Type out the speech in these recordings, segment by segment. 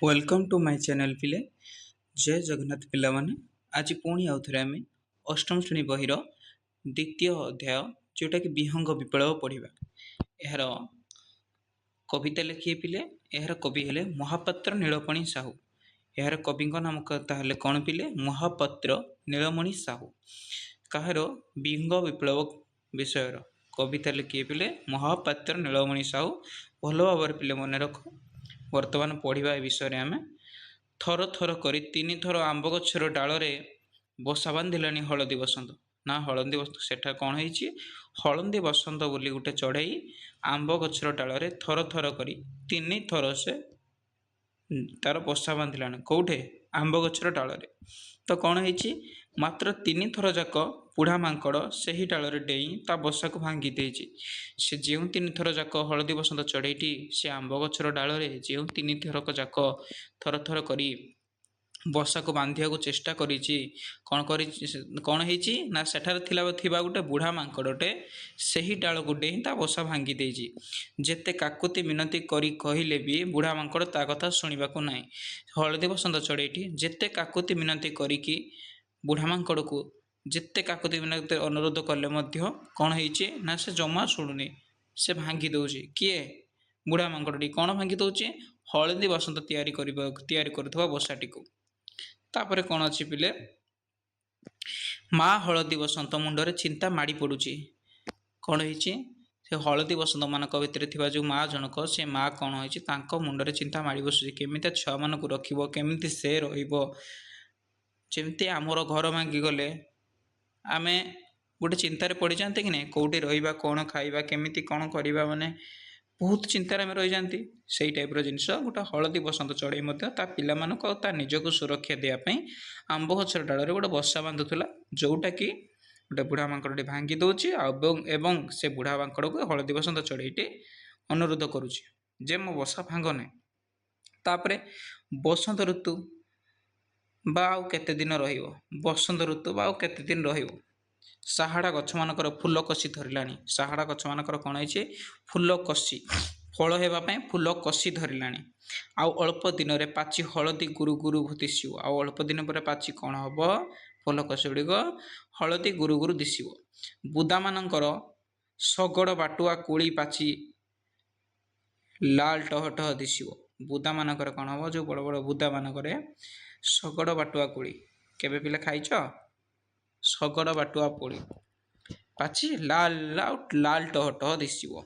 Welcome to my channel पिले जय जगन्नाथ पिला माने आज पुणी आउ थे आम अष्टम श्रेणी बहिर द्वितीय अध्याय जोटा कि विहंग विप्लव पढ़ा। यार कविता लिखिए पिले। यार कवि हेले महापात्र नीलमणि साहू। यार कवि नाम ताहले कौन पिले? महापात्र नीलमणि साहू। कहार विहंग विप्लव विषय कविता लिखिए पिले महापात्र नीलमणि साहू। भल भाव पिले मन रख। वर्तमान पढ़ा विषय आम थर थर कर तीन थर आंब गछर डालरे बसा बांधिलानी हलदी बसंत। ना हलदी बसंत सेठा कौन है? हलदी बसंत बोली गोटे चढ़ई आंब गछर डालरे थर थर कर तीन थर से तार बसा बांधिलानी कौटे? आंब गछर डालरे। तो कौन है? मात्र तीन थर जाक बुढ़ा मांकड़ से ही डालरे डेई ता बसा को भांगी देछि। से जो तीन थर जाक हलदी बसंत चढ़ईटी से आंब गछर डालरे जो तीन थरक जाक थर थर करी बसा को बांधिया को चेष्टा करिछि। कौन है ना सेठार थिबा गोटे बुढ़ा मांकड़टे सही डाल को डेई ता बसा भांगी देछि। जेते काकुति मिनती करी कहिले भी बुढ़ा मांकड़ ता कथा सुनिबा को नाही। हलदी बसंत चढ़ईटी जेते काकुति मिनती करिकी बुढ़ा मांकड़ को जेते काकुति मिनती अनुरोध कले मध्य कौन है ना से जमा शुणुनी से भांगी दउछि। किए? बुढ़ा मांकड़टी कौन भांगी दउछि? हलदी बसंत तैयारी करुवा बसाटी को। तापर कौन अच्छी पिले? माँ हलदी बसंत मुंडरे चिंता माड़ी पड़ुछि। कौन है? से हलदी बसंत मानक भितर थिबा जो माँ जनक से माँ कौन है मुंडरे चिंता माड़ी बसुछि। केमिति छुआ मानक रखिबो, केमिति से रहिबो। जेमती आमर घर भांगी गले आमे गोटे चिंतार पड़ जाते कि नहीं, कौटी रहिबा, कौन खाइबा, केमिति कौन करिबा, माने बहुत चिंतार आम रही जाती। से टाइप जिनस गोटे हलदी बसंत चढ़ई ता पिला मानक ता निजको सुरक्षा देवाई आंब गछर डाल गोटे बसा बांधुला जोटा कि गोटे बुढ़ा मांकड़े भांगी दौची एवं से बुढ़ा मांकड़ को हलदी बसंत चढ़ईटे अनुरोध करुच्ची जे मो बसा भांगने। तापर बसंत ऋतु बा आउ केते दिन रहिबो, बसंत ऋतु बा आउ केते दिन रहिबो। साहाड़ा गछ मानकर फूल कषि धरलानी। साहाड़ा गछ मानकर कौन है? फूल कषि फल हेबापी फूल कषि धरलानी। आउ अल्प दिन रे पाची हलदी गुरु गुरु दिशिबो। आउ अल्प दिन पर पाची कौन हम? फल कषि गुड़िक हलदी गुरु गुरु दिशिबो। बुदा मानकर शगड़ बाटुआ कोली पाची लाल टह टह दिशिबो। बुदा मानकर कौन हम? जो बड़ बड़ बुदा मानकर शगड़ बाटुआ कोली केबे पिले खाइछ? शगड़ बाटुआ पोड़ी पाची लाल लाल टह टह दिशिबो।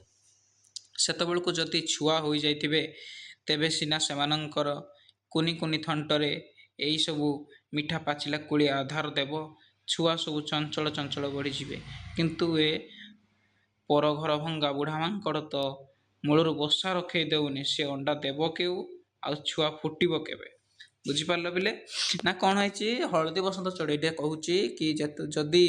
सेतबेलକୁ जदि छुआ हो जाइथिबे तेबे सिना सेमानंकर कुनी कुनी थंटरे एई सबु मिठा पाचिला कोली आधार देव। छुआ सबु चंचल चंचल बढ़ी जिवे। किंतु ए पर घर भंगा बुढ़ा मांकड़ तो मूलर बसा रखे देउनी। से अंडा देव केउ आ छुआ फुटिब केबे? बुझिपार बिले ना कौन है? हलदी बसंत चढ़ईटे कहूँ कि जदि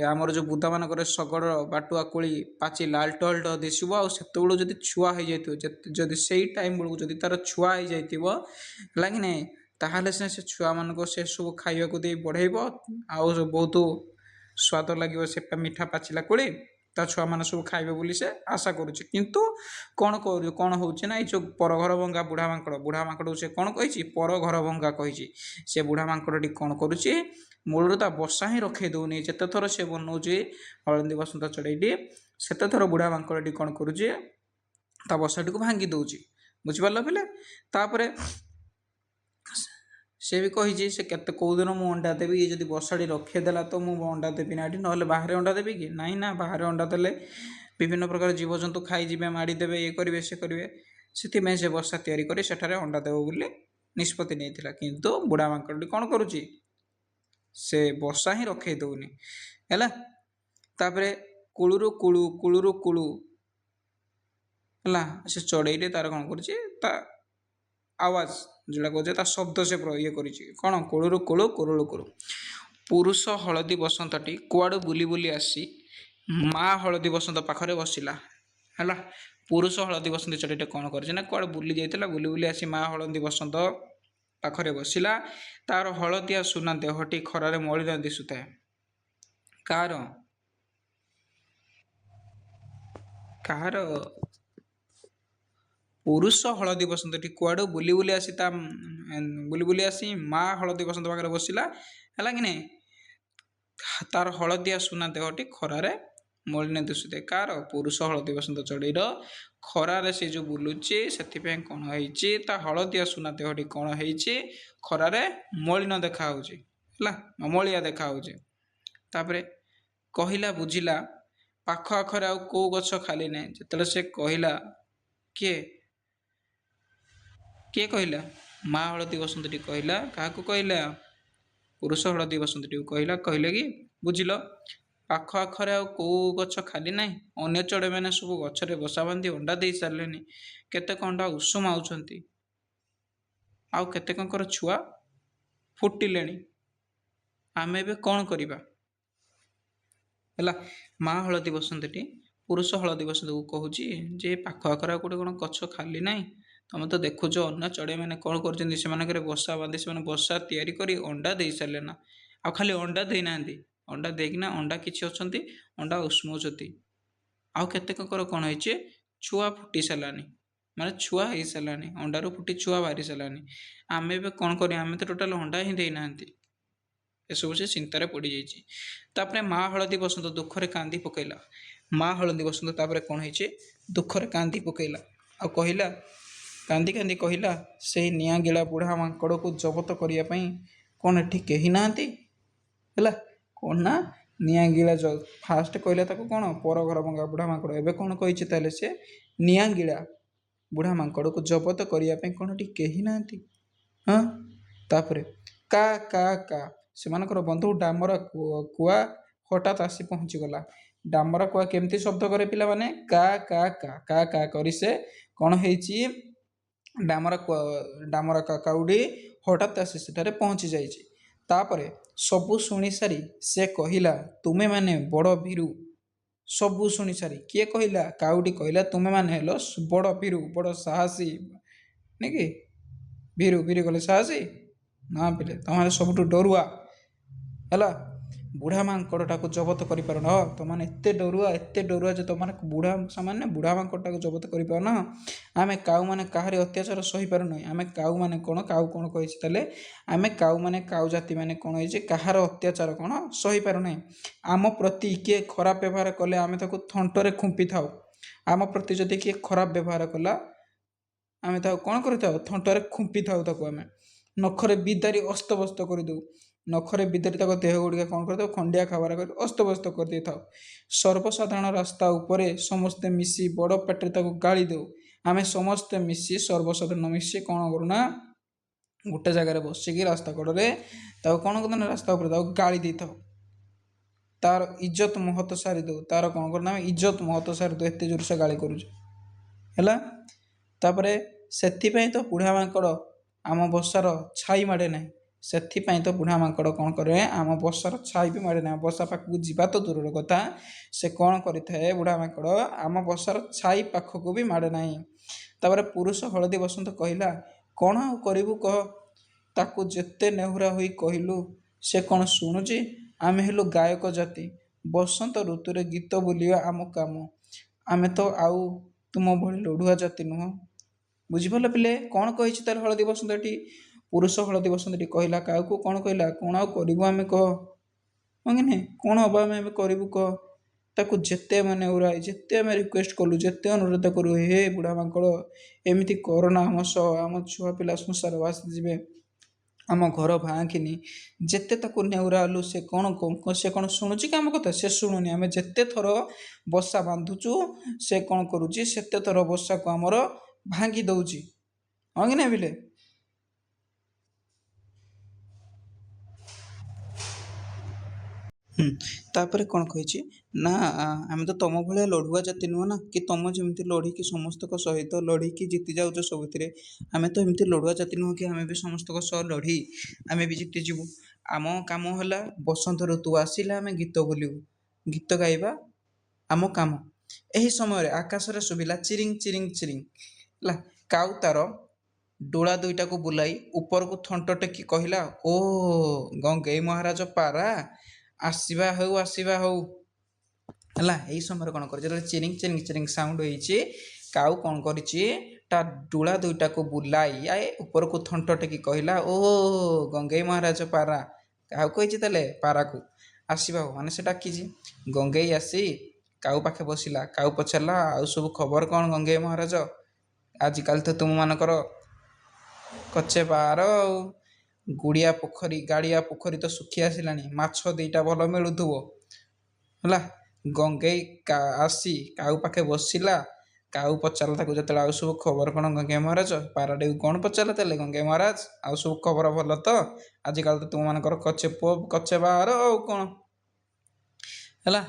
आमर जो बुदा मानकर शगड़ बाटुआ कोली पाची लाल टल टह दिशब आतेबू जब छुआ हो जाए से टाइम बेलू जब तार छुआ हो जाए लगे ना ताहले से छुआ मान से सब खाइबा को दे बढ़ेब आउ बहुत स्वाद लगे से मीठा पाचिला कोली ता छुआ मान सब खाइबे बोली से आशा करुच्ची। किंतु कौन होची ना जो पर घर भंगा बुढ़ा मांकड़ से कौन कही? पर घर भंगा कही। से बुढ़ा मांकड़टी कौन करुच्ची? मूलर ता बसा ही रखे दौनी। जिते थर से बनाऊे हलदी बसंत चढ़ईटी सेते थर बुढ़ा मांकड़टी कौन करुच्ची? ता बसाटी को भांगी दौची। बुझिपार पिले? तापर से भी कही से केते कौ दिन मु अंडा देवी। ये जब बसाड़ी रखेदेला तो मुझे अंडा देवी ना ना बाहर अंडा देवी कि नाई ना बाहर अंडा देले विभिन्न प्रकार जीवजंतु खाईजे मारिदेवे ये करेंगे से करेंगे से बसा तैयारी कर सेठारे अंडा देव बोली निष्पत्ति नहीं। किंतु बुढ़ा मांकड़टी कौन करुच्ची? से बसा ही रखे दौनी है। तापर कूलू कूलू कूलू कूलू है से चढ़ईटे तार कौन कर आवाज जोड़ा कहे शब्द से ये कौन कूलू कूलू कुरुलू कुरु। पुरुष हलदी बसंतटी कुआड़ू बुली बुली आसी माँ हलदी बसंत पाखरे बसिला है। पुरुष हलदी बसंत चढ़ईटे कौन कर कुआड़े बुली जाइला बुली बुली आसी माँ हलदी बसंत पाखरे बसिला। तार हलदिया सुना देहटी खरारे मलिन दिशुए। कार ପୁରୁଷ ହଳଦୀ ବସନ୍ତଟି କୁଆଡ଼ୁ ବୁଲି ବୁଲି ଆସି ବୁଲି ବୁଲି ଆସି ମା ହଳଦୀ ବସନ୍ତ ପାଖରେ ବସିଲା, ହେଲା କି ନାହିଁ। ତାର ହଳଦିଆ ସୁନା ଦେହଟି ଖରାରେ ମଳିନ ଦିଶୁଥାଏ। କାହାର? ପୁରୁଷ ହଳଦୀ ବସନ୍ତ ଚଢ଼େଇର ଖରାରେ ସେ ଯେଉଁ ବୁଲୁଛି, ସେଥିପାଇଁ କ'ଣ ହେଇଛି, ତା ହଳଦିଆ ସୁନା ଦେହଟି କ'ଣ ହେଇଛି, ଖରାରେ ମଳିନ ଦେଖାହେଉଛି, ହେଲା, ମଳିଆ ଦେଖାହେଉଛି। ତାପରେ କହିଲା ବୁଝିଲା ପାଖ ଆଖରେ ଆଉ କେଉଁ ଗଛ ଖାଲି ନାହିଁ। ଯେତେବେଳେ ସେ କହିଲା, କିଏ କିଏ କହିଲା? ମା ହଳଦୀ ବସନ୍ତଟି କହିଲା। କାହାକୁ କହିଲା? ପୁରୁଷ ହଳଦୀ ବସନ୍ତଟିକୁ କହିଲା। କହିଲେ କି ବୁଝିଲ ପାଖ ଆଖରେ ଆଉ କେଉଁ ଗଛ ଖାଲି ନାହିଁ। ଅନ୍ୟ ଚଢ଼େଇମାନେ ସବୁ ଗଛରେ ବସା ବାନ୍ଧି ଅଣ୍ଡା ଦେଇ ସାରିଲେଣି। କେତେକ ଅଣ୍ଡା ଉଷୁମ ଆଉଛନ୍ତି, ଆଉ କେତେକଙ୍କର ଛୁଆ ଫୁଟିଲେଣି। ଆମେ ଏବେ କ'ଣ କରିବା? ହେଲା, ମା ହଳଦୀ ବସନ୍ତଟି ପୁରୁଷ ହଳଦୀ ବସନ୍ତକୁ କହୁଛି ଯେ ପାଖ ଆଖରେ ଆଉ ଗୋଟେ କ'ଣ ଗଛ ଖାଲି ନାହିଁ। ତମେ ତ ଦେଖୁଛ ଅନ୍ୟ ଚଢ଼େଇମାନେ କ'ଣ କରୁଛନ୍ତି, ସେମାନଙ୍କରେ ବସା ବାନ୍ଧି ସେମାନେ ବସା ତିଆରି କରି ଅଣ୍ଡା ଦେଇ ସାରିଲେ ନା। ଆଉ ଖାଲି ଅଣ୍ଡା ଦେଇନାହାନ୍ତି, ଅଣ୍ଡା ଦେଇକିନା ଅଣ୍ଡା କିଛି ଅଛନ୍ତି ଅଣ୍ଡା ଉଷୁମଉଛନ୍ତି। ଆଉ କେତେକଙ୍କର କ'ଣ ହେଇଛି, ଛୁଆ ଫୁଟି ସାରିଲାନି, ମାନେ ଛୁଆ ହେଇସାରିଲାନି, ଅଣ୍ଡାରୁ ଫୁଟି ଛୁଆ ବାହାରି ସାରିଲାନି। ଆମେ ଏବେ କ'ଣ କରିବା? ଆମେ ତ ଟୋଟାଲ ଅଣ୍ଡା ହିଁ ଦେଇନାହାନ୍ତି। ଏସବୁ ସେ ଚିନ୍ତାରେ ପଡ଼ିଯାଇଛି। ତାପରେ ମା ହଳଦୀ ବସନ୍ତ ଦୁଃଖରେ କାନ୍ଦି ପକାଇଲା। ମା ହଳଦୀ ବସନ୍ତ ତାପରେ କ'ଣ ହେଇଛି, ଦୁଃଖରେ କାନ୍ଦି ପକାଇଲା। ଆଉ କହିଲା, କାନ୍ଦି କାନ୍ଦି କହିଲା, ସେଇ ନିଆଁ ଗିଳା ବୁଢ଼ା ମାଙ୍କଡ଼କୁ ଜବତ କରିବା ପାଇଁ କ'ଣ ଏଠି କେହି ନାହାନ୍ତି? ହେଲା, କ'ଣ ନା ନିଆଁ ଗିଳା ଫାଷ୍ଟ କହିଲା ତାକୁ କ'ଣ, ପର ଘର ଭଙ୍ଗା ବୁଢ଼ା ମାଙ୍କଡ଼। ଏବେ କ'ଣ କହିଛି ତାହେଲେ ସେ, ନିଆଁ ଗିଳା ବୁଢ଼ା ମାଙ୍କଡ଼କୁ ଜବତ କରିବା ପାଇଁ କ'ଣ ଏଠି କେହି ନାହାନ୍ତି? ହଁ, ତାପରେ କା କା କା ସେମାନଙ୍କର ବନ୍ଧୁ ଡାମର କୁଆ ହଠାତ୍ ଆସି ପହଞ୍ଚିଗଲା। ଡାମର କୁଆ କେମିତି ଶବ୍ଦ କରେ ପିଲାମାନେ? କା କା କା କା କା କରି ସେ କ'ଣ ହେଇଛି, ଡାମର କାଉଡ଼ି ହଠାତ୍ ଆସି ସେଠାରେ ପହଞ୍ଚି ଯାଇଛି। ତାପରେ ସବୁ ଶୁଣିସାରି ସେ କହିଲା, ତୁମେମାନେ ବଡ଼ ଭୀରୁ। ସବୁ ଶୁଣିସାରି କିଏ କହିଲା? କାଉଡ଼ି କହିଲା, ତୁମେମାନେ ହେଲ ବଡ଼ ଭୀରୁ, ବଡ଼ ସାହସୀ, ନାଇଁ କି? ଭୀରୁ ଭୀରୁ କଲେ ସାହସୀ ନା ପିଲେ, ତମେ ସବୁଠୁ ଡରୁଆ। ହେଲା, ବୁଢ଼ା ମାଙ୍କଡ଼ଟାକୁ ଜବତ କରିପାରୁନ। ତମମାନେ ଏତେ ଡରୁଆ ଯେ ତମମାନେ ବୁଢ଼ା ମାଙ୍କଡ଼ଟାକୁ ଜବତ କରିପାରୁନ। ଆମେ କାଉମାନେ କାହାରି ଅତ୍ୟାଚାର ସହିପାରୁନାହିଁ। ଆମେ କାଉମାନେ କ'ଣ, କାଉ କ'ଣ କହିଛି ତାହେଲେ, ଆମେ କାଉମାନେ, କାଉ ଜାତିମାନେ କ'ଣ ହେଇଛି, କାହାର ଅତ୍ୟାଚାର କ'ଣ ସହିପାରୁନାହିଁ। ଆମ ପ୍ରତି କିଏ ଖରାପ ବ୍ୟବହାର କଲେ ଆମେ ତାକୁ ଥଣ୍ଟରେ ଖୁମ୍ପି ଥାଉ। ଆମ ପ୍ରତି ଯଦି କିଏ ଖରାପ ବ୍ୟବହାର କଲା, ଆମେ ତାକୁ କ'ଣ କରିଥାଉ? ଥଣ୍ଟରେ ଖୁମ୍ପି ଥାଉ। ତାକୁ ଆମେ ନଖରେ ବିଦାରି ଅସ୍ତବସ୍ତ କରିଦେଉ। ନଖରେ ବିଦାରି ତାଙ୍କ ଦେହ ଗୁଡ଼ିକ କ'ଣ କରିଥାଉ? ଖଣ୍ଡିଆ ଖାବରା କରି ଅସ୍ତବସ୍ତ କରିଦେଇଥାଉ। ସର୍ବସାଧାରଣ ରାସ୍ତା ଉପରେ ସମସ୍ତେ ମିଶି ବଡ଼ ପାଟିରେ ତାକୁ ଗାଳି ଦେଉ। ଆମେ ସମସ୍ତେ ମିଶି, ସର୍ବସାଧାରଣ ମିଶି କ'ଣ କରୁନା, ଗୋଟେ ଜାଗାରେ ବସିକି ରାସ୍ତା କଡ଼ରେ ତାକୁ କ'ଣ କରୁନା, ରାସ୍ତା ଉପରେ ତାକୁ ଗାଳି ଦେଇଥାଉ। ତାର ଇଜ୍ଜତ ମହତ ସାରି ଦେଉ। ତାର କ'ଣ କରୁନା, ଆମେ ଇଜ୍ଜତ ମହତ ସାରି ଦେଉ, ଏତେ ଜୋର ସେ ଗାଳି କରୁଛୁ। ହେଲା, ତାପରେ ସେଥିପାଇଁ ତ ବୁଢ଼ା ମାଙ୍କଡ଼ ଆମ ବସାର ଛାଇ ମାଡ଼େ ନାହିଁ। ସେଥିପାଇଁ ତ ବୁଢ଼ା ମାଙ୍କଡ଼ କ'ଣ କରେ, ଆମ ବସାର ଛାଇ ବି ମାଡ଼େ ନାହିଁ। ବସା ପାଖକୁ ଯିବା ତ ଦୂରର କଥା, ସେ କ'ଣ କରିଥାଏ, ବୁଢ଼ା ମାଙ୍କଡ଼ ଆମ ବସାର ଛାଇ ପାଖକୁ ବି ମାଡ଼େ ନାହିଁ। ତାପରେ ପୁରୁଷ ହଳଦୀ ବସନ୍ତ କହିଲା, କ'ଣ ଆଉ କରିବୁ କହ? ତାକୁ ଯେତେ ନେହୁରା ହୋଇ କହିଲୁ, ସେ କ'ଣ ଶୁଣୁଛି? ଆମେ ହେଲୁ ଗାୟକ ଜାତି। ବସନ୍ତ ଋତୁରେ ଗୀତ ବୋଲିବା ଆମ କାମ। ଆମେ ତ ଆଉ ତୁମ ଭଳି ଲଢ଼ୁଆ ଜାତି ନୁହଁ। ବୁଝିପାରିଲ ପିଲେ, କ'ଣ କହିଛି ତାହେଲେ ହଳଦୀ ବସନ୍ତ ଏଠି? ପୁରୁଷ ହଳଦୀ ବସନ୍ତଟି କହିଲା କାହାକୁ, କ'ଣ କହିଲା? କ'ଣ ଆଉ କରିବୁ ଆମେ କହ? ହଁ କି ନାହିଁ? କ'ଣ ହବା ଆମେ ଏବେ କରିବୁ କହ? ତାକୁ ଯେତେ ମାନେ ଯେତେ ଆମେ ରିକ୍ୱେଷ୍ଟ କଲୁ, ଯେତେ ଅନୁରୋଧ କରୁ, ହେ ବୁଢ଼ା ମାଙ୍କଡ଼ ଏମିତି କରନା ଆମ ସହ, ଆମ ଛୁଆ ପିଲା ସଂସାର ଭାସିଯିବେ, ଆମ ଘର ଭାଙ୍ଗିନି। ଯେତେ ତାକୁ ନେଉରା ହେଲୁ, ସେ କ'ଣ ଶୁଣୁଛି କି ଆମ କଥା? ସେ ଶୁଣୁନି। ଆମେ ଯେତେ ଥର ବସା ବାନ୍ଧୁଛୁ, ସେ କ'ଣ କରୁଛି, ସେତେ ଥର ବସାକୁ ଆମର ଭାଙ୍ଗି ଦେଉଛି। ହଁ କି ନାହିଁ ପିଲେ? ତାପରେ କ'ଣ କହିଛି ନା, ଆମେ ତ ତମ ଭଳିଆ ଲଢ଼ୁଆ ଜାତି ନୁହଁ ନା, କି ତମ ଯେମିତି ଲଢ଼ିକି ସମସ୍ତଙ୍କ ସହିତ ଲଢ଼ିକି ଜିତି ଯାଉଛ ସବୁଥିରେ। ଆମେ ତ ଏମିତି ଲଢ଼ୁଆ ଜାତି ନୁହଁ କି ଆମେ ବି ସମସ୍ତଙ୍କ ସହ ଲଢ଼ି ଆମେ ବି ଜିତିଯିବୁ। ଆମ କାମ ହେଲା, ବସନ୍ତ ଋତୁ ଆସିଲେ ଆମେ ଗୀତ ବୋଲିବୁ, ଗୀତ ଗାଇବା ଆମ କାମ। ଏହି ସମୟରେ ଆକାଶରେ ଶୁଭିଲା ଚିରିଂ ଚିରିଂ ଚିରିଂ। ହେଲା, କାଉ ତାର ଡୋଳା ଦୁଇଟାକୁ ବୁଲାଇ ଉପରକୁ ଥଣ୍ଟ ଟେକି କହିଲା, ଓ ଗଙ୍ଗେଇ ମହାରାଜ ପାରା, ଆସିବା ହଉ। ହେଲା, ଏଇ ସମୟରେ କ'ଣ କରିଛି, ଯେତେବେଳେ ଚିରିଂ ଚିରିଂ ଚିରିଂ ସାଉଣ୍ଡ ହେଇଛି, କାଉ କ'ଣ କରିଛି ତା ଡୁଳା ଦୁଇଟାକୁ ବୁଲାଇ ଉପରକୁ ଥଣ୍ଟ ଟେକି କହିଲା, ଓ ଗଙ୍ଗେଇ ମହାରାଜ ପାରା। କାହାକୁ କହିଛି ତାହେଲେ? ପାରାକୁ ଆସିବାକୁ ମାନେ ସେ ଡାକିଛି। ଗଙ୍ଗେଇ ଆସି କାଉ ପାଖେ ବସିଲା। କାଉ ପଚାରିଲା, ଆଉ ସବୁ ଖବର କ'ଣ ଗଙ୍ଗେଇ ମହାରାଜ? ଆଜିକାଲି ତ ତୁମମାନଙ୍କର କଚେ ବାର ଆଉ ଗାଡ଼ିଆ ପୋଖରୀ ତ ଶୁଖି ଆସିଲାଣି, ମାଛ ଦିଟା ଭଲ ମିଳୁଥିବ ହେଲା। ଗଙ୍ଗେଇ ଆସି କାଉ ପାଖେ ବସିଲା। କାଉ ପଚାରିଲା ତାକୁ ଯେତେବେଳେ, ଆଉ ସବୁ ଖବର କ'ଣ ଗଙ୍ଗେଇ ମହାରାଜ? ପାରାଟିକୁ କ'ଣ ପଚାରିଲା ତାହେଲେ ଗଙ୍ଗେଇ ମହାରାଜ? ଆଉ ସବୁ ଖବର ଭଲ ତ? ଆଜିକାଲି ତ ତୁମମାନଙ୍କର କଚେ ବାର ଆଉ କ'ଣ ହେଲା।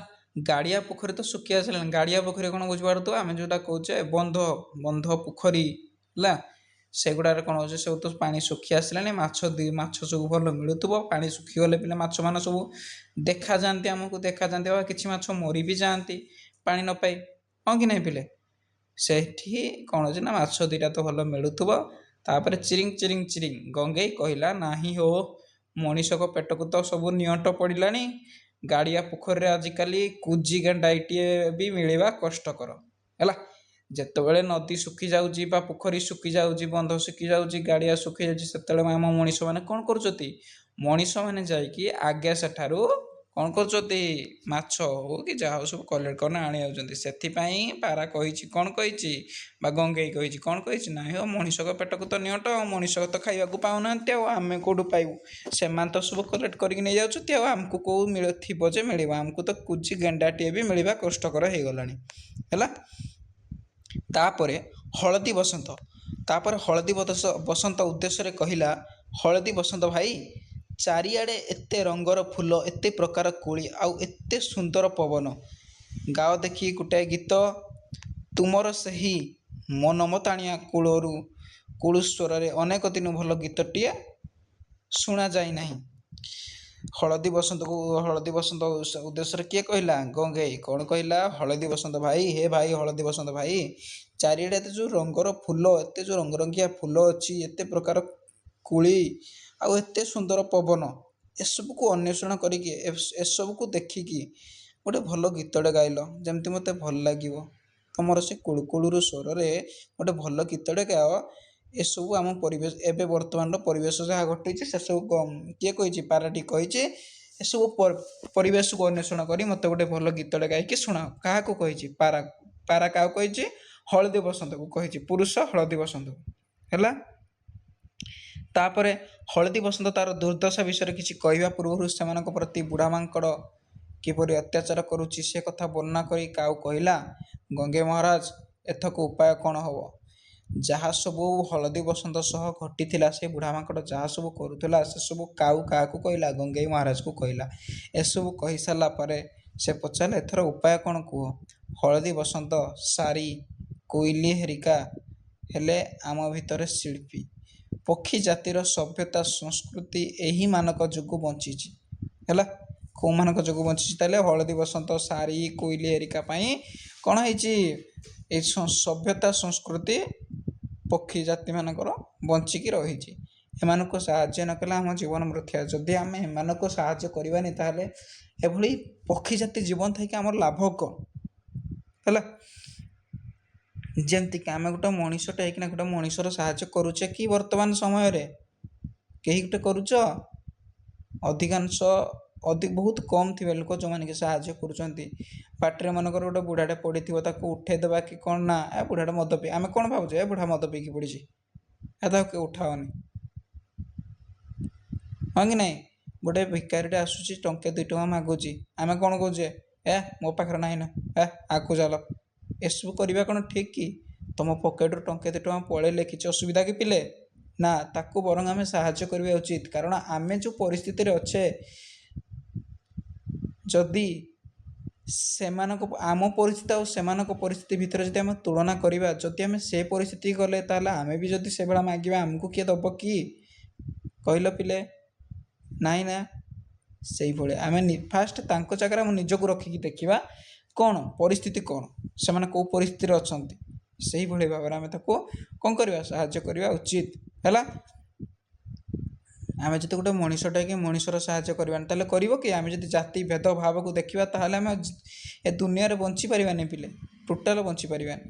ଗାଡ଼ିଆ ପୋଖରୀ ତ ଶୁଖି ଆସିଲାଣି। ଗାଡ଼ିଆ ପୋଖରୀ କ'ଣ ବୁଝିପାରୁଥିବ? ଆମେ ଯେଉଁଟା କହୁଛେ ବନ୍ଧ ପୋଖରୀ ହେଲା, ସେଗୁଡ଼ାରେ କ'ଣ ହେଉଛି, ସବୁ ତ ପାଣି ଶୁଖି ଆସିଲାଣି। ମାଛ ସବୁ ଭଲ ମିଳୁଥିବ। ପାଣି ଶୁଖିଗଲେ ପିଲା ମାଛମାନେ ସବୁ ଆମକୁ ଦେଖାଯାଆନ୍ତି ବା କିଛି ମାଛ ମରି ବି ଯାଆନ୍ତି ପାଣି ନ ପାଇ, ହଁ କି ନାହିଁ ପିଲେ? ସେଠି କ'ଣ ଅଛି ନା, ମାଛ ଦୁଇଟା ତ ଭଲ ମିଳୁଥିବ। ତାପରେ ଚିରିଙ୍ଗ ଚିରିଙ୍ଗ ଚିରିଙ୍ଗ ଗଙ୍ଗେଇ କହିଲା, ନାହିଁ ହୋ, ମଣିଷଙ୍କ ପେଟକୁ ତ ସବୁ ନିଅଣ୍ଟ ପଡ଼ିଲାଣି। ଗାଡ଼ିଆ ପୋଖରୀରେ ଆଜିକାଲି କୁଜି ଗେଣ୍ଡାଇଟିଏ ବି ମିଳିବା କଷ୍ଟକର ହେଲା। ଯେତେବେଳେ ନଦୀ ଶୁଖି ଯାଉଛି ବା ପୋଖରୀ ଶୁଖି ଯାଉଛି, ବନ୍ଧ ଶୁଖି ଯାଉଛି, ଗାଡ଼ିଆ ଶୁଖି ଯାଉଛି, ସେତେବେଳେ ଆମ ମଣିଷମାନେ କ'ଣ କରୁଛନ୍ତି? ମଣିଷମାନେ ଯାଇକି ଆଗେ ସେଠାରୁ କ'ଣ କରୁଛନ୍ତି? ମାଛ ହଉ କି ଯାହା ହଉ ସବୁ କଲେକ୍ଟ କରି ଆଣି ଯାଉଛନ୍ତି। ସେଥିପାଇଁ ପାରା କହିଛି, କ'ଣ କହିଛି? ବା ଗଙ୍ଗେଇ କହିଛି, କ'ଣ କହିଛି? ନାହିଁ ହଉ, ମଣିଷଙ୍କ ପେଟକୁ ତ ନିଅଣ୍ଟ, ଆଉ ମଣିଷ ତ ଖାଇବାକୁ ପାଉନାହାନ୍ତି, ଆଉ ଆମେ କେଉଁଠୁ ପାଇବୁ? ସେମାନେ ତ ସବୁ କଲେକ୍ଟ କରିକି ନେଇଯାଉଛନ୍ତି, ଆଉ ଆମକୁ କେଉଁ ଥିବ ଯେ ମିଳିବ? ଆମକୁ ତ କୁଜି ଗେଣ୍ଡାଟିଏ ବି ମିଳିବା କଷ୍ଟକର ହେଇଗଲାଣି ହେଲା। ତାପରେ ହଳଦୀ ବସନ୍ତ ଉଦ୍ଦେଶ୍ୟରେ କହିଲା, ହଳଦୀ ବସନ୍ତ ଭାଇ, ଚାରିଆଡ଼େ ଏତେ ରଙ୍ଗର ଫୁଲ, ଏତେ ପ୍ରକାର କୋଳି, ଆଉ ଏତେ ସୁନ୍ଦର ପବନ। ଗାଅ ଦେଖି ଗୋଟାଏ ଗୀତ। ତୁମର ସେହି ମନମତାଣିଆ କୁଳୁ ସ୍ୱରରେ ଅନେକ ଦିନ ଭଲ ଗୀତଟିଏ ଶୁଣାଯାଇ ନାହିଁ। ହଳଦୀ ବସନ୍ତ ଉଦ୍ଦେଶ୍ୟରେ କିଏ କହିଲା? ଗଙ୍ଗେଇ। କ'ଣ କହିଲା? ହଳଦୀ ବସନ୍ତ ଭାଇ, ହେ ଭାଇ ହଳଦୀ ବସନ୍ତ ଭାଇ, ଚାରିଆଡ଼େ ଏତେ ଯେଉଁ ରଙ୍ଗର ଫୁଲ, ଏତେ ଯେଉଁ ରଙ୍ଗରଙ୍ଗିଆ ଫୁଲ ଅଛି, ଏତେ ପ୍ରକାର କୋଳି, ଆଉ ଏତେ ସୁନ୍ଦର ପବନ, ଏସବୁକୁ ଅନ୍ୱେଷଣ କରିକି, ଏସବୁକୁ ଦେଖିକି ଗୋଟେ ଭଲ ଗୀତଟେ ଗାଇଲ, ଯେମିତି ମୋତେ ଭଲ ଲାଗିବ। ତମର ସେ କୁଳୁକୁଳୁର ସ୍ୱରରେ ଗୋଟେ ଭଲ ଗୀତଟେ ଗାଅ। ଏସବୁ ଆମ ପରିବେଶ, ଏବେ ବର୍ତ୍ତମାନର ପରିବେଶ ଯାହା ଘଟୁଛି ସେସବୁ କିଏ କହିଛି? ପାରାଟି କହିଛି। ଏସବୁ ପରିବେଶକୁ ଅନ୍ୱେଷଣ କରି ମୋତେ ଗୋଟେ ଭଲ ଗୀତଟେ ଗାଇକି ଶୁଣାଅ। କାହାକୁ କହିଛି? ପାରା କାହାକୁ କହିଛି? ହଳଦୀ ବସନ୍ତକୁ କହିଛି, ପୁରୁଷ ହଳଦୀ ବସନ୍ତକୁ ହେଲା। ତାପରେ ହଳଦୀ ବସନ୍ତ ତାର ଦୁର୍ଦ୍ଦଶା ବିଷୟରେ କିଛି କହିବା ପୂର୍ବରୁ ସେମାନଙ୍କ ପ୍ରତି ବୁଢ଼ା ମାଙ୍କଡ଼ କିପରି ଅତ୍ୟାଚାର କରୁଛି ସେ କଥା ବର୍ଣ୍ଣନା କରି କାଉ କହିଲା, ଗଙ୍ଗେଇ ମହାରାଜ, ଏଥକୁ ଉପାୟ କ'ଣ ହେବ? ଯାହା ସବୁ ହଳଦୀ ବସନ୍ତ ସହ ଘଟିଥିଲା, ସେ ବୁଢ଼ା ମାଙ୍କଡ଼ ଯାହା ସବୁ କରୁଥିଲା, ସେସବୁ କାଉ କାହାକୁ କହିଲା? ଗଙ୍ଗେଇ ମହାରାଜକୁ କହିଲା। ଏସବୁ କହିସାରିଲା ପରେ ସେ ପଚାରିଲା, ଏଥର ଉପାୟ କ'ଣ କୁହ? ହଳଦୀ ବସନ୍ତ, ସାରି, କୋଇଲି ହେରିକା ହେଲେ ଆମ ଭିତରେ ଶିଳ୍ପୀ। ପକ୍ଷୀ ଜାତିର ସଭ୍ୟତା ସଂସ୍କୃତି ଏହିମାନଙ୍କ ଯୋଗୁଁ ବଞ୍ଚିଛି ହେଲା। କେଉଁମାନଙ୍କ ଯୋଗୁଁ ବଞ୍ଚିଛି ତାହେଲେ? ହଳଦୀ ବସନ୍ତ, ସାରି, କୋଇଲି ହେରିକା ପାଇଁ କ'ଣ ହେଇଛି? ଏଇ ସଭ୍ୟତା ସଂସ୍କୃତି ପକ୍ଷୀ ଜାତିମାନଙ୍କର ବଞ୍ଚିକି ରହିଛି। ଏମାନଙ୍କୁ ସାହାଯ୍ୟ ନ କଲେ ଆମ ଜୀବନ ମୃତ୍ୟୁ। ଯଦି ଆମେ ଏମାନଙ୍କୁ ସାହାଯ୍ୟ କରିବାନି, ତାହେଲେ ଏଭଳି ପକ୍ଷୀ ଜାତି ଜୀବନ ଥାଇକି ଆମର ଲାଭ କ'ଣ ହେଲା। ଯେମିତିକି ଆମେ ଗୋଟେ ମଣିଷଟେ ହେଇକିନା ଗୋଟେ ମଣିଷର ସାହାଯ୍ୟ କରୁଛେ କି ବର୍ତ୍ତମାନ ସମୟରେ? କେହି ଗୋଟେ କରୁଛ? ବହୁତ କମ୍ ଥିବେ ଲୋକ ଯେଉଁମାନେ କି ସାହାଯ୍ୟ କରୁଛନ୍ତି। ବାଟରେ ମନେକର ଗୋଟେ ବୁଢ଼ାଟେ ପଡ଼ିଥିବ, ତାକୁ ଉଠେଇଦେବା କି କ'ଣ ନା, ବୁଢ଼ାଟା ମଦ ପିଇ, ଆମେ କ'ଣ ଭାବୁଛେ? ବୁଢ଼ା ମଦ ପିଇକି ପଡ଼ିଛି, ତାକୁ କେହି ଉଠାଅନି, ହଁ କି ନାହିଁ? ଗୋଟେ ଭିକାରୀଟେ ଆସୁଛି, ଟଙ୍କେ 2 ଟଙ୍କା ମାଗୁଛି, ଆମେ କ'ଣ କହୁଛେ? ମୋ ପାଖରେ ନାହିଁ ନା, ଆଗକୁ ଚାଲ। ଏସବୁ କରିବା କ'ଣ ଠିକ୍ କି? ତୁମ ପକେଟରୁ ଟଙ୍କେ 2 ଟଙ୍କା ପଳେଇଲେ କିଛି ଅସୁବିଧା କି ପିଲେ? ନା, ତାକୁ ବରଂ ଆମେ ସାହାଯ୍ୟ କରିବା ଉଚିତ। କାରଣ ଆମେ ଯେଉଁ ପରିସ୍ଥିତିରେ ଅଛେ, ଯଦି ଆମ ପରିସ୍ଥିତି ଆଉ ସେମାନଙ୍କ ପରିସ୍ଥିତି ଭିତରେ ଯଦି ଆମେ ତୁଳନା କରିବା, ଯଦି ଆମେ ସେ ପରିସ୍ଥିତିକି ଗଲେ, ତାହେଲେ ଆମେ ବି ଯଦି ସେଭଳିଆ ମାଗିବା, ଆମକୁ କିଏ ଦେବ କି? କହିଲ ପିଲେ? ନାହିଁ ନା। ସେଇଭଳିଆ ଆମେ ଫାଷ୍ଟ ତାଙ୍କ ଜାଗାରେ ଆମେ ନିଜକୁ ରଖିକି ଦେଖିବା, କ'ଣ ପରିସ୍ଥିତି, କ'ଣ ସେମାନେ କେଉଁ ପରିସ୍ଥିତିରେ ଅଛନ୍ତି, ସେଇଭଳି ଭାବରେ ଆମେ ତାକୁ କ'ଣ କରିବା? ସାହାଯ୍ୟ କରିବା ଉଚିତ ହେଲା। ଆମେ ଯଦି ଗୋଟେ ମଣିଷଟେ କି ମଣିଷର ସାହାଯ୍ୟ କରିବାନି, ତାହେଲେ କରିବ କି? ଆମେ ଯଦି ଜାତି ଭେଦଭାବକୁ ଦେଖିବା, ତାହେଲେ ଆମେ ଏ ଦୁନିଆରେ ବଞ୍ଚିପାରିବାନି ପିଲେ, ଟୋଟାଲ ବଞ୍ଚିପାରିବାନି।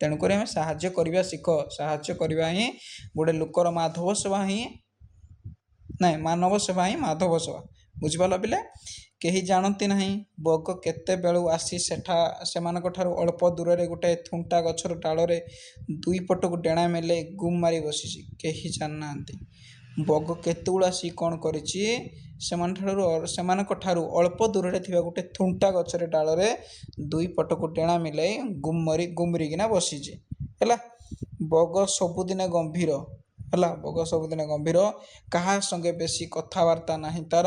ତେଣୁକରି ଆମେ ସାହାଯ୍ୟ କରିବା ଶିଖ। ସାହାଯ୍ୟ କରିବା ହିଁ ଗୋଟେ ଲୋକର ମାଧବ ସେବା ହିଁ ନାଇଁ ମାନବ ସେବା ହିଁ ମାଧବ ସେବା। ବୁଝିପାରିଲ ପିଲେ? କେହି ଜାଣନ୍ତି ନାହିଁ ବଗ କେତେବେଳୁ ଆସି ସେମାନଙ୍କ ଠାରୁ ଅଳ୍ପ ଦୂରରେ ଗୋଟେ ଥୁଣ୍ଟା ଗଛର ଡାଳରେ ଦୁଇ ପଟକୁ ଡେଣା ମେଲେଇ ଗୁମ୍ ମାରି ବସିଛି। କେହି ଜାଣିନାହାନ୍ତି ବଗ କେତେବେଳୁ ଆସି କ'ଣ କରିଛି। ସେମାନଙ୍କ ଠାରୁ ଅଳ୍ପ ଦୂରରେ ଥିବା ଗୋଟେ ଥୁଣ୍ଟା ଗଛରେ ଡାଳରେ ଦୁଇ ପଟକୁ ଡେଣା ମିଲାଇ ଗୁମରିକିନା ବସିଛି ହେଲା। ବଗ ସବୁଦିନେ ଗମ୍ଭୀର ହେଲା। ବଗ ସବୁଦିନେ ଗମ୍ଭୀର, କାହା ସଙ୍ଗେ ବେଶୀ କଥାବାର୍ତ୍ତା ନାହିଁ ତାର,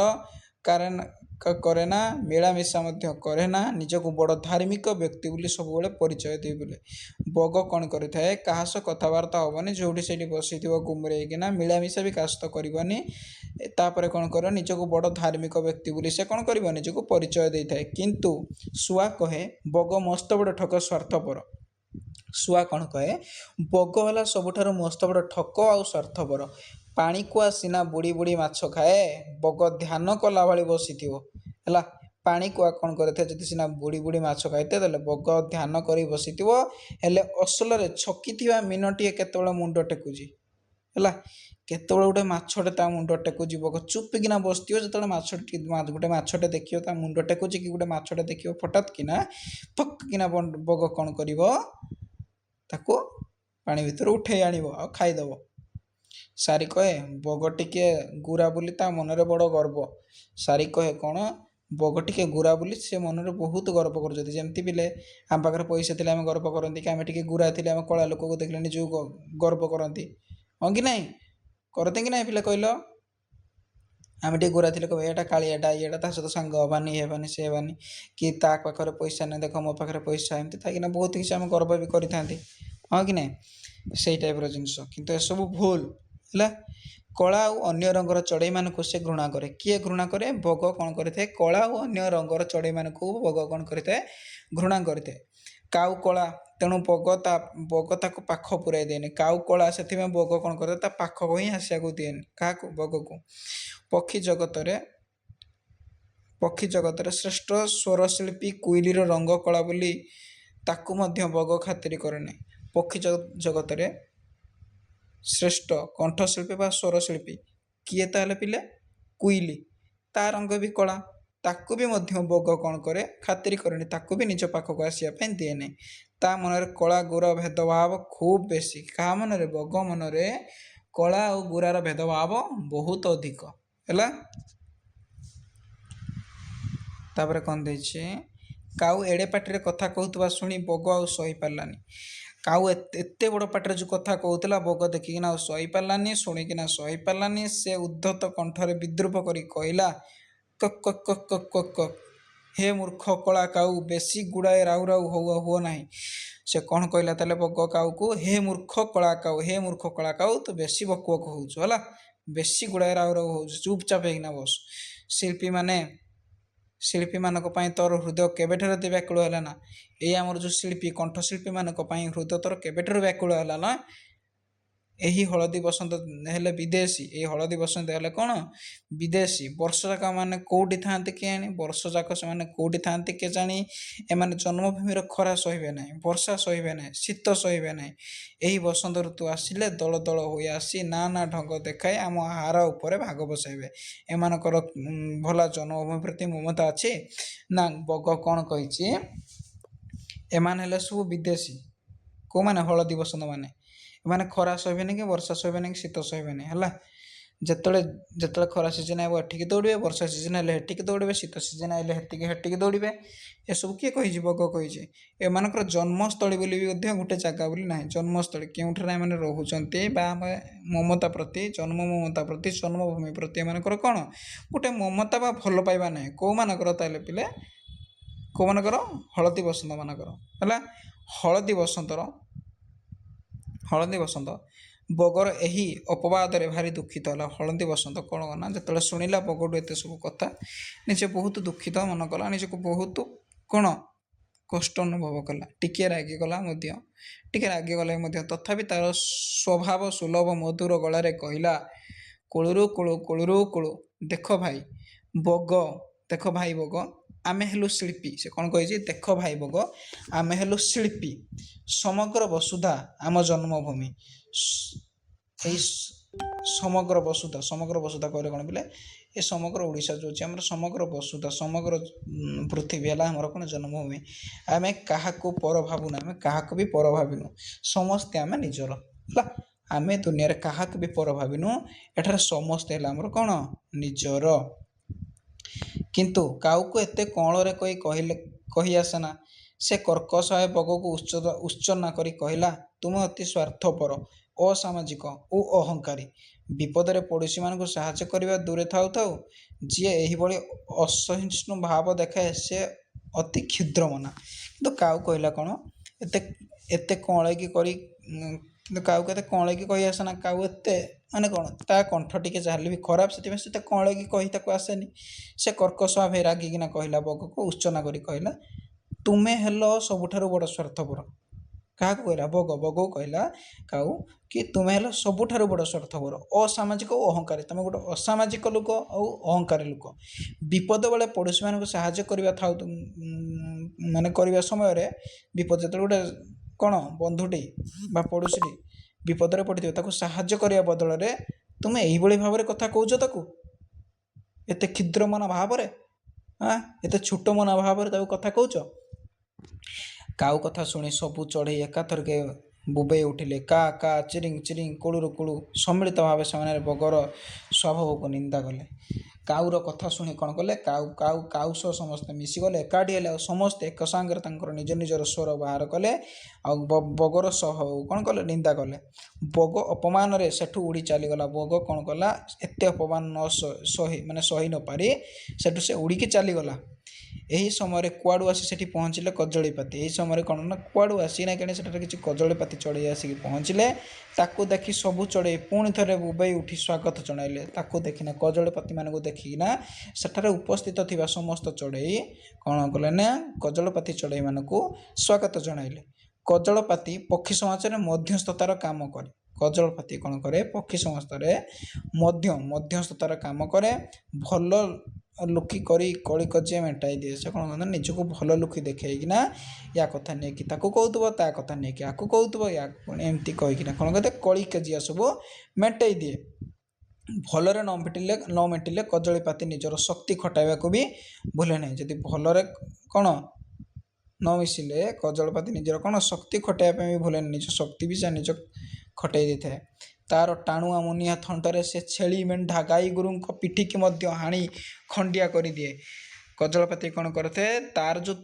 କରେନା, ମିଳାମିଶା ମଧ୍ୟ କରେନା, ନିଜକୁ ବଡ଼ ଧାର୍ମିକ ବ୍ୟକ୍ତି ବୋଲି ସବୁବେଳେ ପରିଚୟ ଦିଏ ବୋଲି। ବଗ କ'ଣ କରିଥାଏ, କାହା ସହ କଥାବାର୍ତ୍ତା ହେବନି, ଯେଉଁଠି ସେଇଠି ବସିଥିବ ଗୁମରେଇକିନା, ମିଳାମିଶା ବି କାହା ସହିତ କରିବନି। ତାପରେ କ'ଣ କରିବ, ନିଜକୁ ବଡ଼ ଧାର୍ମିକ ବ୍ୟକ୍ତି ବୋଲି ସେ କ'ଣ କରିବ, ନିଜକୁ ପରିଚୟ ଦେଇଥାଏ। କିନ୍ତୁ ଶୁଆ କହେ ବଗ ମସ୍ତ ବଡ଼ ଠକ, ସ୍ୱାର୍ଥପର। ଶୁଆ କ'ଣ କହେ, ବଗ ହେଲା ସବୁଠାରୁ ମସ୍ତ ବଡ଼ ଠକ ଆଉ ସ୍ୱାର୍ଥପର। ପାଣିକୁଆ ସିନା ବୁଡ଼ି ବୁଡ଼ି ମାଛ ଖାଏ, ବଗ ଧ୍ୟାନ କଲା ଭଳି ବସିଥିବ ହେଲା। ପାଣିକୁଆ କ'ଣ କରିଥାଏ, ଯଦି ସିନା ବୁଡ଼ି ବୁଡ଼ି ମାଛ ଖାଇଥାଏ ତାହେଲେ ବଗ ଧ୍ୟାନ କରି ବସିଥିବ, ହେଲେ ଅସଲରେ ଛକିଥିବା ମୀନଟିଏ କେତେବେଳେ ମୁଣ୍ଡ ଟେକୁଛି ହେଲା। କେତେବେଳେ ଗୋଟେ ମାଛଟେ ତା ମୁଣ୍ଡ ଟେକୁଛି, ବଗ ଚୁପିକିନା ବସିଥିବ। ଯେତେବେଳେ ଗୋଟେ ମାଛଟେ ଦେଖିବ ତା ମୁଣ୍ଡ ଟେକୁଛି କି ଗୋଟେ ମାଛଟେ ଦେଖିବ ହଠାତ୍ କିନା ଫକ୍ କିନା ବଗ କ'ଣ କରିବ, ତାକୁ ପାଣି ଭିତରୁ ଉଠେଇ ଆଣିବ ଆଉ ଖାଇଦେବ। ସାରି କହେ ବଗ ଟିକେ ଗୁରା ବୋଲି ତା ମନରେ ବଡ଼ ଗର୍ବ। ସାରି କହେ କ'ଣ, ବଗ ଟିକେ ଗୁରା ବୋଲି ସେ ମନରେ ବହୁତ ଗର୍ବ କରୁଛନ୍ତି। ଯେମିତି ପିଲେ ଆମ ପାଖରେ ପଇସା ଥିଲେ ଆମେ ଗର୍ବ କରନ୍ତି, କି ଆମେ ଟିକେ ଗୁରା ଥିଲେ ଆମେ କଳା ଲୋକକୁ ଦେଖିଲେ ନିଜକୁ ଗର୍ବ କରନ୍ତି, ହଁ କି ନାହିଁ? କରନ୍ତି କି ନାହିଁ ପିଲେ କହିଲ? ଆମେ ଟିକେ ଗୁରା ଥିଲେ କହିବା ଏଇଟା କାଳିଆଟା, ଇଏଟା, ତା ସହିତ ସାଙ୍ଗ ହେବାନି, ଇଏ ହେବାନି, ସେ ହେବାନି, କି ତା ପାଖରେ ପଇସା ନାହିଁ, ଦେଖ ମୋ ପାଖରେ ପଇସା, ଏମିତି ଥାଇକିନା ବହୁତ କିଛି ଆମେ ଗର୍ବ ବି କରିଥାନ୍ତି, ହଁ କି ନାହିଁ? ସେଇ ଟାଇପ୍ର ଜିନିଷ। କିନ୍ତୁ ଏସବୁ ଭୁଲ ହେଲା। କଳା ଆଉ ଅନ୍ୟ ରଙ୍ଗର ଚଢ଼େଇମାନଙ୍କୁ ସେ ଘୃଣା କରେ। କିଏ ଘୃଣା କରେ? ବଗ କ'ଣ କରିଥାଏ, କଳା ଆଉ ଅନ୍ୟ ରଙ୍ଗର ଚଢ଼େଇମାନଙ୍କୁ ବଗ କ'ଣ କରିଥାଏ, ଘୃଣା କରିଥାଏ। କାଉ କଳା, ତେଣୁ ବଗ ତାକୁ ପାଖ ପୁରାଇ ଦିଏନି। କାଉ କଳା, ସେଥିପାଇଁ ବଗ କ'ଣ କରିଥାଏ, ତା ପାଖକୁ ହିଁ ଆସିବାକୁ ଦିଏନି। କାହାକୁ? ବଗକୁ। ପକ୍ଷୀ ଜଗତରେ ଶ୍ରେଷ୍ଠ ସ୍ୱରଶିଳ୍ପୀ କୋଇଲିର ରଙ୍ଗ କଳା ବୋଲି ତାକୁ ମଧ୍ୟ ବଗ ଖାତିର କରେ ନାହିଁ। ପକ୍ଷୀ ଜଗତରେ ଶ୍ରେଷ୍ଠ କଣ୍ଠଶିଳ୍ପୀ ବା ସ୍ୱରଶିଳ୍ପୀ କିଏ ତାହେଲେ ପିଲେ? କୋଇଲି। ତା ରଙ୍ଗ ବି କଳା, ତାକୁ ବି ମଧ୍ୟ ବଗ କ'ଣ କରେ, ଖାତିର କରେନି, ତାକୁ ବି ନିଜ ପାଖକୁ ଆସିବା ପାଇଁ ଦିଏ ନାହିଁ। ତା ମନରେ କଳା ଗୋରା ଭେଦଭାବ ଖୁବ୍ ବେଶୀ। କାହା ମନରେ? ବଗ ମନରେ କଳା ଆଉ ଗୋରାର ଭେଦଭାବ ବହୁତ ଅଧିକ ହେଲା। ତାପରେ କ'ଣ ଦେଇଛି, କାଉ ଏଡ଼େ ପାଟିରେ କଥା କହୁଥିବା ଶୁଣି ବଗ ଆଉ ସହିପାରିଲାନି। କାଉ ଏତେ ବଡ଼ ପାଟିରେ ଯେଉଁ କଥା କହୁଥିଲା, ବଗ ଦେଖିକିନା ଆଉ ସହିପାରିଲାନି, ଶୁଣିକିନା ସହିପାରିଲାନି। ସେ ଉଦ୍ଧତ କଣ୍ଠରେ ବିଦ୍ରୂପ କରି କହିଲା, କକ୍ କକ୍ କକ୍ କକ୍ କକ୍ କକ୍। ହେ ମୂର୍ଖ କଳା କାଉ, ବେଶୀ ଗୁଡ଼ାଏ ରାଉ ରାଉ ହୁଅ ନାହିଁ। ସେ କ'ଣ କହିଲା ତାହେଲେ ବଗ କାଉକୁ, ହେ ମୂର୍ଖ କଳା କାଉ, ହେ ମୂର୍ଖ କଳା କାଉ, ତୁ ବେଶୀ ବକ ବକ ହେଉଛୁ ହେଲା, ବେଶୀ ଗୁଡ଼ାଏ ରାଉ ରାଉ ହେଉଛୁ, ଚୁପଚାପ ହେଇକିନା ବସ। ଶିଳ୍ପୀମାନଙ୍କ ପାଇଁ ତୋର ହୃଦୟ କେବେଠାରୁ ଏତେ ବ୍ୟାକୁଳ ହେଲା ନା? ଏଇ ଆମର ଯେଉଁ କଣ୍ଠଶିଳ୍ପୀମାନଙ୍କ ପାଇଁ ହୃଦୟ ତୋର କେବେଠାରୁ ବ୍ୟାକୁଳ ହେଲା ନା? ଏହି ହଳଦୀ ବସନ୍ତ ହେଲେ ବିଦେଶୀ, ଏହି ହଳଦୀ ବସନ୍ତ ହେଲେ କ'ଣ ବିଦେଶୀ। ବର୍ଷଯାକ ମାନେ କେଉଁଠି ଥାଆନ୍ତି କେଜାଣି, ବର୍ଷଯାକ ସେମାନେ କେଉଁଠି ଥାଆନ୍ତି କେଜାଣି। ଏମାନେ ଜନ୍ମଭୂମିର ଖରା ସହିବେ ନାହିଁ, ବର୍ଷା ସହିବେ ନାହିଁ, ଶୀତ ସହିବେ ନାହିଁ। ଏହି ବସନ୍ତ ଋତୁ ଆସିଲେ ଦଳ ଦଳ ହୋଇ ଆସି ନାନା ଢଙ୍ଗ ଦେଖାଇ ଆମ ହାର ଉପରେ ଭାଗ ବସାଇବେ। ଏମାନଙ୍କର ଭଲା ଜନ୍ମଭୂମି ପ୍ରତି ମମତା ଅଛି ନା? ବଗ କ'ଣ କହିଛି, ଏମାନେ ହେଲେ ସବୁ ବିଦେଶୀ। କେଉଁମାନେ? ହଳଦୀ ବସନ୍ତ ମାନେ। ଏମାନେ ଖରା ସହିବେନି, କି ବର୍ଷା ସହିବେନି, କି ଶୀତ ସହିବେନି ହେଲା। ଯେତେବେଳେ ଖରା ସିଜନ୍ ହେବ ଏଠିକି ଦୌଡ଼ିବେ, ବର୍ଷା ସିଜନ୍ ହେଲେ ହେଠିକି ଦୌଡ଼ିବେ, ଶୀତ ସିଜନ୍ ହେଲେ ହେଠିକି ଦୌଡ଼ିବେ। ଏସବୁ କିଏ କହିଛି? ବଗ କହିଛି। ଏମାନଙ୍କର ଜନ୍ମସ୍ଥଳୀ ବୋଲି ବି ମଧ୍ୟ ଗୋଟେ ଜାଗା ବୋଲି ନାହିଁ। ଜନ୍ମସ୍ଥଳୀ କେଉଁଠାରେ ଏମାନେ ରହୁଛନ୍ତି, ବା ଆମେ ମମତା ପ୍ରତି, ଜନ୍ମଭୂମି ପ୍ରତି ଏମାନଙ୍କର କ'ଣ ଗୋଟେ ମମତା ବା ଭଲ ପାଇବା ନାହିଁ। କେଉଁମାନଙ୍କର ତାହେଲେ ପିଲେ? କେଉଁମାନଙ୍କର? ହଳଦୀ ବସନ୍ତ ମାନଙ୍କର ହେଲା। ହଳଦୀ ବସନ୍ତ ବଗର ଏହି ଅପବାଦରେ ଭାରି ଦୁଃଖିତ ହେଲା। ହଳଦୀ ବସନ୍ତ କ'ଣ ନା, ଯେତେବେଳେ ଶୁଣିଲା ବଗଠୁ ଏତେ ସବୁ କଥା, ନିଜେ ବହୁତ ଦୁଃଖିତ ମନ କଲା, ନିଜକୁ ବହୁତ କ'ଣ କଷ୍ଟ ଅନୁଭବ କଲା, ଟିକିଏ ରାଗିଗଲା ମଧ୍ୟ। ତଥାପି ତାର ସ୍ୱଭାବ ସୁଲଭ ମଧୁର ଗଳାରେ କହିଲା, କୁଳୁରୁ କୁଳୁ କୁଳୁରୁ କୁଳୁ, ଦେଖ ଭାଇ ବଗ, ଆମେ ହେଲୁ ଶିଳ୍ପୀ। ସେ କ'ଣ କହିଛି, ଦେଖ ଭାଇ ବଗ ଆମେ ହେଲୁ ଶିଳ୍ପୀ, ସମଗ୍ର ବସୁଧା ଆମ ଜନ୍ମଭୂମି। ଏଇ ସମଗ୍ର ବସୁଧା କହିଲେ କ'ଣ ବୋଲେ, ଏ ସମଗ୍ର ଓଡ଼ିଶା ଯେଉଁ ଅଛି ଆମର ସମଗ୍ର ବସୁଧା, ସମଗ୍ର ପୃଥିବୀ ହେଲା ଆମର କ'ଣ ଜନ୍ମଭୂମି। ଆମେ କାହାକୁ ପର ଭାବୁନା, ଆମେ କାହାକୁ ବି ପର ଭାବିନୁ, ସମସ୍ତେ ଆମେ ନିଜର ହେଲା। ଆମେ ଦୁନିଆରେ କାହାକୁ ବି ପର ଭାବିନୁ, ଏଠାରେ ସମସ୍ତେ ହେଲା ଆମର କ'ଣ ନିଜର। କିନ୍ତୁ କାଉକୁ ଏତେ କଅଁଳରେ କହି ଆସେନା। ସେ କର୍କଶ ବଗକୁ ଉତ୍ସର୍ଜନ କରି କହିଲା, ତୁମେ ଅତି ସ୍ୱାର୍ଥପର, ଅସାମାଜିକ ଓ ଅହଙ୍କାରୀ। ବିପଦରେ ପଡ଼ୋଶୀମାନଙ୍କୁ ସାହାଯ୍ୟ କରିବା ଦୂରେ ଥାଉ ଥାଉ ଯିଏ ଏହିଭଳି ଅସହିଷ୍ଣୁ ଭାବ ଦେଖାଏ ସେ ଅତି କ୍ଷୁଦ୍ରମନା। କିନ୍ତୁ କାଉ କହିଲା କ'ଣ, ଏତେ କଅଁଳେଇକି କିନ୍ତୁ କାଉକୁ ଏତେ କଅଁଳେଇକି କହି ଆସେନା। କାଉ ଏତେ ମାନେ କ'ଣ, ତା କଣ୍ଠ ଟିକେ ଯାହାହେଲେ ବି ଖରାପ, ସେଥିପାଇଁ ସେ ଏତେ କଅଁଳେଇକି କହି ତାକୁ ଆସେନି। ସେ କର୍କଶ ଭାବେ ରାଗିକିନା କହିଲା, ବଗକୁ ଉତ୍ସର୍ଜନ କରି କହିଲା, ତୁମେ ହେଲ ସବୁଠାରୁ ବଡ଼ ସ୍ୱାର୍ଥପର। କାହାକୁ କହିଲା, ବଗକୁ କହିଲା କାଉ କି ତୁମେ ହେଲ ସବୁଠାରୁ ବଡ଼ ସ୍ୱାର୍ଥପର, ଅସାମାଜିକ ଓ ଅହଙ୍କାରୀ। ତୁମେ ଗୋଟେ ଅସାମାଜିକ ଲୋକ ଆଉ ଅହଙ୍କାରୀ ଲୋକ। ବିପଦ ବେଳେ ପଡ଼ୋଶୀମାନଙ୍କୁ ସାହାଯ୍ୟ କରିବା ମାନେ କରିବା ସମୟରେ, ବିପଦ ଯେତେବେଳେ ଗୋଟେ କ'ଣ ବନ୍ଧୁଟି ବା ପଡ଼ୋଶୀଟି ବିପଦରେ ପଡ଼ିଥିବ, ତାକୁ ସାହାଯ୍ୟ କରିବା ବଦଳରେ ତୁମେ ଏହିଭଳି ଭାବରେ କଥା କହୁଛ ତାକୁ, ଏତେ କ୍ଷୁଦ୍ର ମନ ଭାବରେ, ଏତେ ଛୋଟ ମନ ଭାବରେ ତାକୁ କଥା କହୁଛ। କାଉ କଥା ଶୁଣି ସବୁ ଚଢ଼େଇ ଏକାଥରକେ ବୋବେଇ ଉଠିଲେ। କା କା ଚିରିଂ ଚିରିଂ କୁଳୁରୁ କୁଳୁ ସମ୍ମିଳିତ ଭାବେ ସେମାନେ ବଗର ସ୍ୱଭାବକୁ ନିନ୍ଦା କଲେ। କାଉର କଥା ଶୁଣି କ'ଣ କଲେ, କାଉ ସହ ସମସ୍ତେ ମିଶିଗଲେ, ଏକାଠି ହେଲେ, ଆଉ ସମସ୍ତେ ଏକ ସାଙ୍ଗରେ ତାଙ୍କର ନିଜ ନିଜର ସ୍ୱର ବାହାର କଲେ, ଆଉ ବଗର ସ୍ୱଭାବକୁ କ'ଣ କଲେ, ନିନ୍ଦା କଲେ। ବଗ ଅପମାନରେ ସେଠୁ ଉଡ଼ି ଚାଲିଗଲା। ବଗ କ'ଣ କଲା, ଏତେ ଅପମାନ ସହି ନ ପାରି ସେଠୁ ସେ ଉଡ଼ିକି ଚାଲିଗଲା। ଏହି ସମୟରେ କୁଆଡ଼ୁ ଆସି ସେଠି ପହଞ୍ଚିଲେ କଜଳୀପାତି। ଏହି ସମୟରେ କ'ଣ ନା, କୁଆଡ଼ୁ ଆସିନା କେଣେ ସେଠାରେ କିଛି କଜଳୀପାତି ଚଢ଼େଇ ଆସିକି ପହଞ୍ଚିଲେ। ତାକୁ ଦେଖି ସବୁ ଚଢ଼େଇ ପୁଣି ଥରେ ବୋବେଇ ଉଠି ସ୍ୱାଗତ ଜଣାଇଲେ। ତାକୁ ଦେଖିନା, କଜଳୀପାତିମାନଙ୍କୁ ଦେଖିକିନା ସେଠାରେ ଉପସ୍ଥିତ ଥିବା ସମସ୍ତ ଚଢ଼େଇ କ'ଣ କଲେ ନା, କଜଳପାତି ଚଢ଼େଇମାନଙ୍କୁ ସ୍ୱାଗତ ଜଣାଇଲେ। କଜଳପାତି ପକ୍ଷୀ ସମାଜରେ ମଧ୍ୟସ୍ଥତାର କାମ କରେ। କଜଳପାତି କ'ଣ କରେ, ପକ୍ଷୀ ସମାଜରେ ମଧ୍ୟସ୍ଥତାର କାମ କରେ। ଭଲ ଲୁକି କରି କଳି କଜିଆ ମେଣ୍ଟାଇ ଦିଏ। ସେ କ'ଣ କରନ୍ତି, ନିଜକୁ ଭଲ ଲୁକି ଦେଖେଇକିନା ୟା କଥା ନେଇକି ତାକୁ କହୁଥିବ, ତା କଥା ନେଇକି ଆକୁ କହୁଥିବ, ଏମିତି କହିକିନା କ'ଣ କରିଥାଏ, କଳି କଜିଆ ସବୁ ମେଣ୍ଟାଇ ଦିଏ। ଭଲରେ ନ ମେଣ୍ଟିଲେ କଜଳୀପାତି ନିଜର ଶକ୍ତି ଖଟାଇବାକୁ ବି ଭୁଲେ ନାହିଁ। ଯଦି ଭଲରେ କ'ଣ ନ ମିଶିଲେ କଜଳପାତି ନିଜର କ'ଣ ଶକ୍ତି ଖଟାଇବା ପାଇଁ ବି ଭୁଲେନି, ନିଜ ଶକ୍ତି ବି ସେ ନିଜ ଖଟାଇ ଦେଇଥାଏ। ତାର ଟାଣୁଆ ମୁନିଆ ଥଣ୍ଟରେ ସେ ଛେଳି, ମେଣ୍ଢା, ଗାଈ ଗୋରୁଙ୍କ ପିଠିକି ମଧ୍ୟ ହାଣି ଖଣ୍ଡିଆ କରିଦିଏ। କଜଳପାତି କ'ଣ କରିଥାଏ, ତାର ଯେଉଁ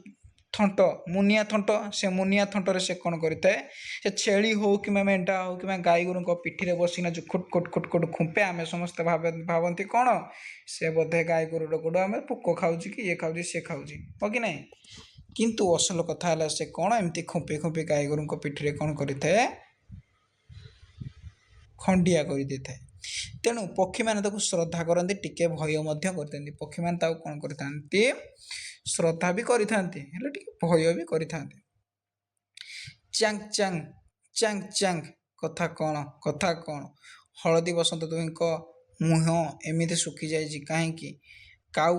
ମୁନିଆ ଥଣ୍ଟ, ସେ ମୁନିଆ ଥଣ୍ଟରେ ସେ କ'ଣ କରିଥାଏ, ସେ ଛେଳି ହଉ କିମ୍ବା ମେଣ୍ଢା ହଉ କିମ୍ବା ଗାଈ ଗୋରୁଙ୍କ ପିଠିରେ ବସିକିନା ଯେଉଁ ଖୁଟ୍ ଖୁମ୍ପେ, ଆମେ ସମସ୍ତେ ଭାବନ୍ତି କ'ଣ, ସେ ବୋଧେ ଗାଈ ଗୋରୁର ଗୋଡ଼ ଆମେ ପୋକ ଖାଉଛି କି ଇଏ ଖାଉଛି ସିଏ ଖାଉଛି, ହଁ କି ନାହିଁ। କିନ୍ତୁ ଅସଲ କଥା ହେଲା, ସେ କ'ଣ ଏମିତି ଖୁମ୍ପି ଗାଈ ଗୋରୁଙ୍କ ପିଠିରେ କ'ଣ କରିଥାଏ, ଖଣ୍ଡିଆ କରିଦେଇଥାଏ। ତେଣୁ ପକ୍ଷୀମାନେ ତାକୁ ଶ୍ରଦ୍ଧା କରନ୍ତି, ଟିକେ ଭୟ ମଧ୍ୟ କରିଥାନ୍ତି। ପକ୍ଷୀମାନେ ତାକୁ କ'ଣ କରିଥାନ୍ତି, ଶ୍ରଦ୍ଧା ବି କରିଥାନ୍ତି, ହେଲେ ଟିକେ ଭୟ ବି କରିଥାନ୍ତି। ଚାଙ୍ଗ ଚାଙ୍ଗ ଚାଙ୍ଗ ଚାଙ୍ଗ, କଥା କ'ଣ, ହଳଦୀ ବସନ୍ତ ଦୁହିଁଙ୍କ ମୁହଁ ଏମିତି ଶୁଖିଯାଇଛି କାହିଁକି? କାଉ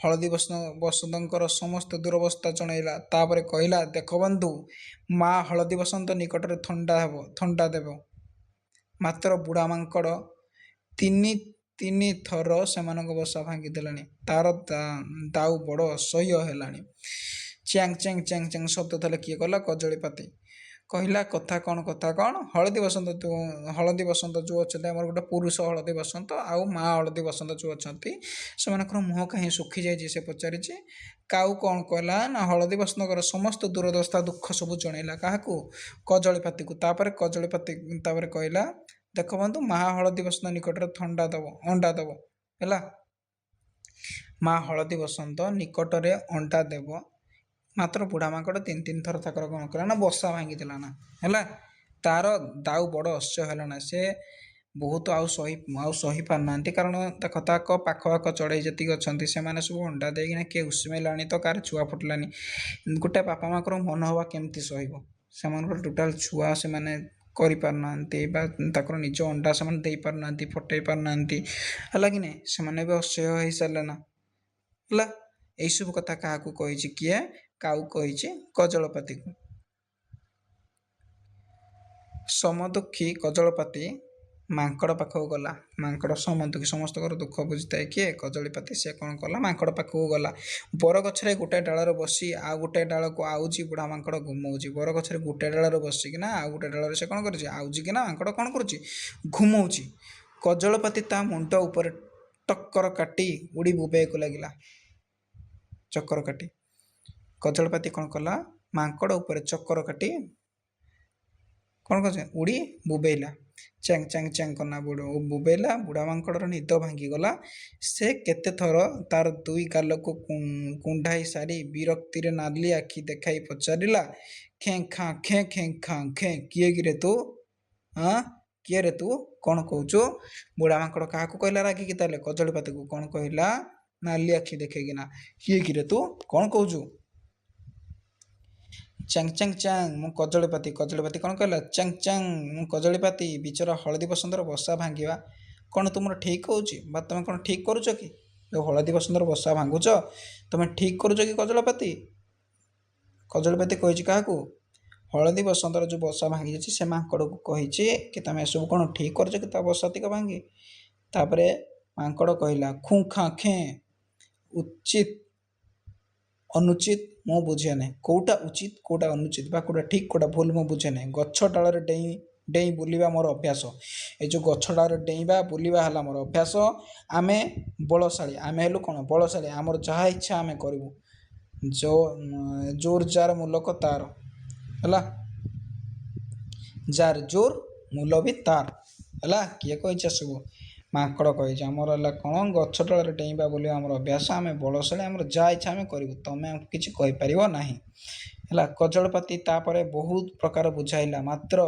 ହଳଦୀ ବସନ୍ତଙ୍କର ସମସ୍ତ ଦୁରବସ୍ଥା ଜଣାଇଲା। ତାପରେ କହିଲା, ଦେଖ ବନ୍ଧୁ, ମା ହଳଦୀ ବସନ୍ତ ନିକଟରେ ଥଣ୍ଡା ଦେବ। ମାତ୍ର ବୁଢ଼ା ମାଙ୍କଡ଼ ତିନି ଥର ସେମାନଙ୍କ ବସା ଭାଙ୍ଗି ଦେଲାଣି। ତାର ଦାଉ ବଡ଼ ଅସହ୍ୟ ହେଲାଣି। ଚ୍ୟାଙ୍ଗ ଚ୍ୟାଙ୍ଗ ଚ୍ୟାଙ୍ଗ ଚ୍ୟାଙ୍ଗ ଶବ୍ଦ ଦେଲେ କିଏ କଲା, କଜଳୀପାତି। କହିଲା, କଥା କ'ଣ, ହଳଦୀ ବସନ୍ତ ଯେଉଁ ଅଛନ୍ତି, ଆମର ଗୋଟେ ପୁରୁଷ ହଳଦୀ ବସନ୍ତ ଆଉ ମା ହଳଦୀ ବସନ୍ତ ଯେଉଁ ଅଛନ୍ତି, ସେମାନଙ୍କର ମୁହଁ କାହିଁ ଶୁଖିଯାଇଛି ସେ ପଚାରିଛି। କାଉ କ'ଣ କଲା ନା, ହଳଦୀ ବସନ୍ତଙ୍କର ସମସ୍ତ ଦୁରବସ୍ଥା ଦୁଃଖ ସବୁ ଜଣାଇଲା। କାହାକୁ? କଜଳୀପାତିକୁ। ତାପରେ କଜଳୀପାତି କହିଲା, ଦେଖ ବନ୍ଧୁ, ମା ହଳଦୀ ବସନ୍ତ ନିକଟରେ ଅଣ୍ଡା ଦେବ ହେଲା। ମା ହଳଦୀ ବସନ୍ତ ନିକଟରେ ଅଣ୍ଡା ଦେବ। ମାତ୍ର ବୁଢ଼ା ମାଙ୍କଡ଼ ତିନି ଥର ତାଙ୍କର କ'ଣ କଲା ନା, ବସା ଭାଙ୍ଗିଦେଲା ନା ହେଲା। ତାର ଦାଉ ବଡ଼ ଅସହ୍ୟ ହେଲା ନା, ସେ ବହୁତ ଆଉ ସହି ପାରୁନାହାନ୍ତି। କାରଣ ତାଙ୍କ ପାଖ ଚଢ଼େଇ ଯେତିକି ଅଛନ୍ତି, ସେମାନେ ସବୁ ଅଣ୍ଡା ଦେଇକିନା କିଏ ଉଷୁମେଇଲାଣି ତ କାହାର ଛୁଆ ଫୁଟିଲାନି। ଗୋଟେ ବାପା ମାଙ୍କର ମନ ହେବା କେମିତି ସହିବ? ସେମାନଙ୍କର ଟୋଟାଲ ଛୁଆ ସେମାନେ କରିପାରୁନାହାନ୍ତି, ବା ତାଙ୍କର ନିଜ ଅଣ୍ଡା ସେମାନେ ଦେଇପାରୁନାହାନ୍ତି, ଫଟେଇ ପାରୁନାହାନ୍ତି ହେଲା କି ନାହିଁ। ସେମାନେ ବି ଅସହ୍ୟ ହେଇସାରିଲେ ନା ହେଲା। ଏଇସବୁ କଥା କାହାକୁ କହିଛି? କିଏ? କାଉ କହିଛି କଜଳପାତିକୁ। ସମଦୁଃଖୀ କଜଳପାତି ମାଙ୍କଡ଼ ପାଖକୁ ଗଲା। ମାଙ୍କଡ଼ ସମଦୁଃଖୀ, ସମସ୍ତଙ୍କର ଦୁଃଖ ବୁଝିଥାଏ କିଏ? କଜଳପାତି। ସେ କ'ଣ କଲା? ମାଙ୍କଡ଼ ପାଖକୁ ଗଲା। ବରଗଛରେ ଗୋଟାଏ ଡାଳରେ ବସି ଆଉ ଗୋଟାଏ ଡାଳକୁ ଆଉଜି ବୁଢ଼ା ମାଙ୍କଡ଼ ଘୁମଉଛି। ବରଗଛରେ ଗୋଟାଏ ଡାଳରେ ବସିକିନା ଆଉ ଗୋଟାଏ ଡାଳରେ ସେ କ'ଣ କରୁଛି? ଆଉଜିକିନା ମାଙ୍କଡ଼ କ'ଣ କରୁଛି? ଘୁମଉଛି। କଜଳପାତି ତା ମୁଣ୍ଡ ଉପରେ ଟକ୍କର କାଟି ଉଡ଼ି ବୋବେଇବାକୁ ଲାଗିଲା। ଚକ୍କର କାଟି କଜଳପାତି କ'ଣ କଲା? ମାଙ୍କଡ଼ ଉପରେ ଚକ୍କର କାଟି କ'ଣ କରୁଛି? ଉଡ଼ି ବୋବେଇଲା। ଚାଙ୍ଗ ଚାଙ୍ଗ ଚାଙ୍ଗ କନା ବୋବେଇଲା। ବୁଢ଼ା ମାଙ୍କଡ଼ର ନିଦ ଭାଙ୍ଗିଗଲା। ସେ କେତେ ଥର ତାର ଦୁଇ ଗାଲକୁ କୁଣ୍ଢାଇ ସାରି ବିରକ୍ତିରେ ନାଲି ଆଖି ଦେଖାଇ ପଚାରିଲା, ଖେଁ ଖାଁ ଖେଁ ଖେଁ ଖାଁ ଖେଁ, କିଏ କିରେ ତୁ? କିଏ ରେ ତୁ? କ'ଣ କହୁଛୁ? ବୁଢ଼ା ମାଙ୍କଡ଼ କାହାକୁ କହିଲା ରାଗିକି? ତାହେଲେ କଜଳପାତିକୁ। କ'ଣ କହିଲା? ନାଲି ଆଖି ଦେଖେଇକିନା, କିଏ କିରେ ତୁ? କ'ଣ କହୁଛୁ? ଚାଙ୍ଗ ଚାଙ୍ଗ ଚାଙ୍ଗ, ମୁଁ କଜଳପାତି। କଜଳପାତି କ'ଣ କହିଲା? ଚାଙ୍ଗ ଚାଙ୍ଗ, ମୁଁ କଜଳପାତି। ବିଚରା ହଳଦୀ ବସନ୍ତର ବସା ଭାଙ୍ଗିବା କ'ଣ ତୁମର ଠିକ୍ ହେଉଛି? ବା ତୁମେ କ'ଣ ଠିକ୍ କରୁଛ କି? ଯେଉଁ ହଳଦୀ ବସନ୍ତର ବସା ଭାଙ୍ଗୁଛ, ତୁମେ ଠିକ୍ କରୁଛ କି କଜଳପାତି? କଜଳପାତି କହିଛି କାହାକୁ? ହଳଦୀ ବସନ୍ତର ଯେଉଁ ବସା ଭାଙ୍ଗି ଯାଇଛି ସେ ମାଙ୍କଡ଼କୁ କହିଛି କି ତୁମେ ଏସବୁ କ'ଣ ଠିକ୍ କରୁଛ କି ତା ବସା ତିକ ଭାଙ୍ଗି? ତାପରେ ମାଙ୍କଡ଼ କହିଲା, ଖୁଁ ଖାଁ ଖେଁ, ଉଚିତ ଅନୁଚିତ ମୁଁ ବୁଝେ ନାହିଁ। କେଉଁଟା ଉଚିତ କେଉଁଟା ଅନୁଚିତ ବା କେଉଁଟା ଠିକ୍ କେଉଁଟା ଭୁଲ ମୁଁ ବୁଝେ ନାହିଁ। ଗଛ ଡାଳରେ ଡେଇଁ ବୁଲିବା ମୋର ଅଭ୍ୟାସ। ଏ ଯେଉଁ ଗଛ ଡାଳରେ ଡେଇଁବା ବୁଲିବା ହେଲା ମୋର ଅଭ୍ୟାସ। ଆମେ ବଳଶାଳୀ। ଆମେ ହେଲୁ କ'ଣ? ବଳଶାଳୀ। ଆମର ଯାହା ଇଚ୍ଛା ଆମେ କରିବୁ। ଜୋର ଯାର ମୁଲକ ତାର, ହେଲା। ଯାର ଜୋର ମୂଲ ବି ତାର, ହେଲା। କିଏ କହିଛି ଏସବୁ? ମାଙ୍କଡ଼ କହିଛି। ଆମର ହେଲା କ'ଣ? ଗଛ ତଳରେ ଡେଇଁବା ବୁଲିବା ଆମର ଅଭ୍ୟାସ। ଆମେ ବଳଶାଳୀ। ଆମର ଯାହା ଇଚ୍ଛା ଆମେ କରିବୁ। ତମେ ଆମକୁ କିଛି କହିପାରିବ ନାହିଁ, ହେଲା। କଜଳପାତି ତାପରେ ବହୁତ ପ୍ରକାର ବୁଝାଇଲା, ମାତ୍ର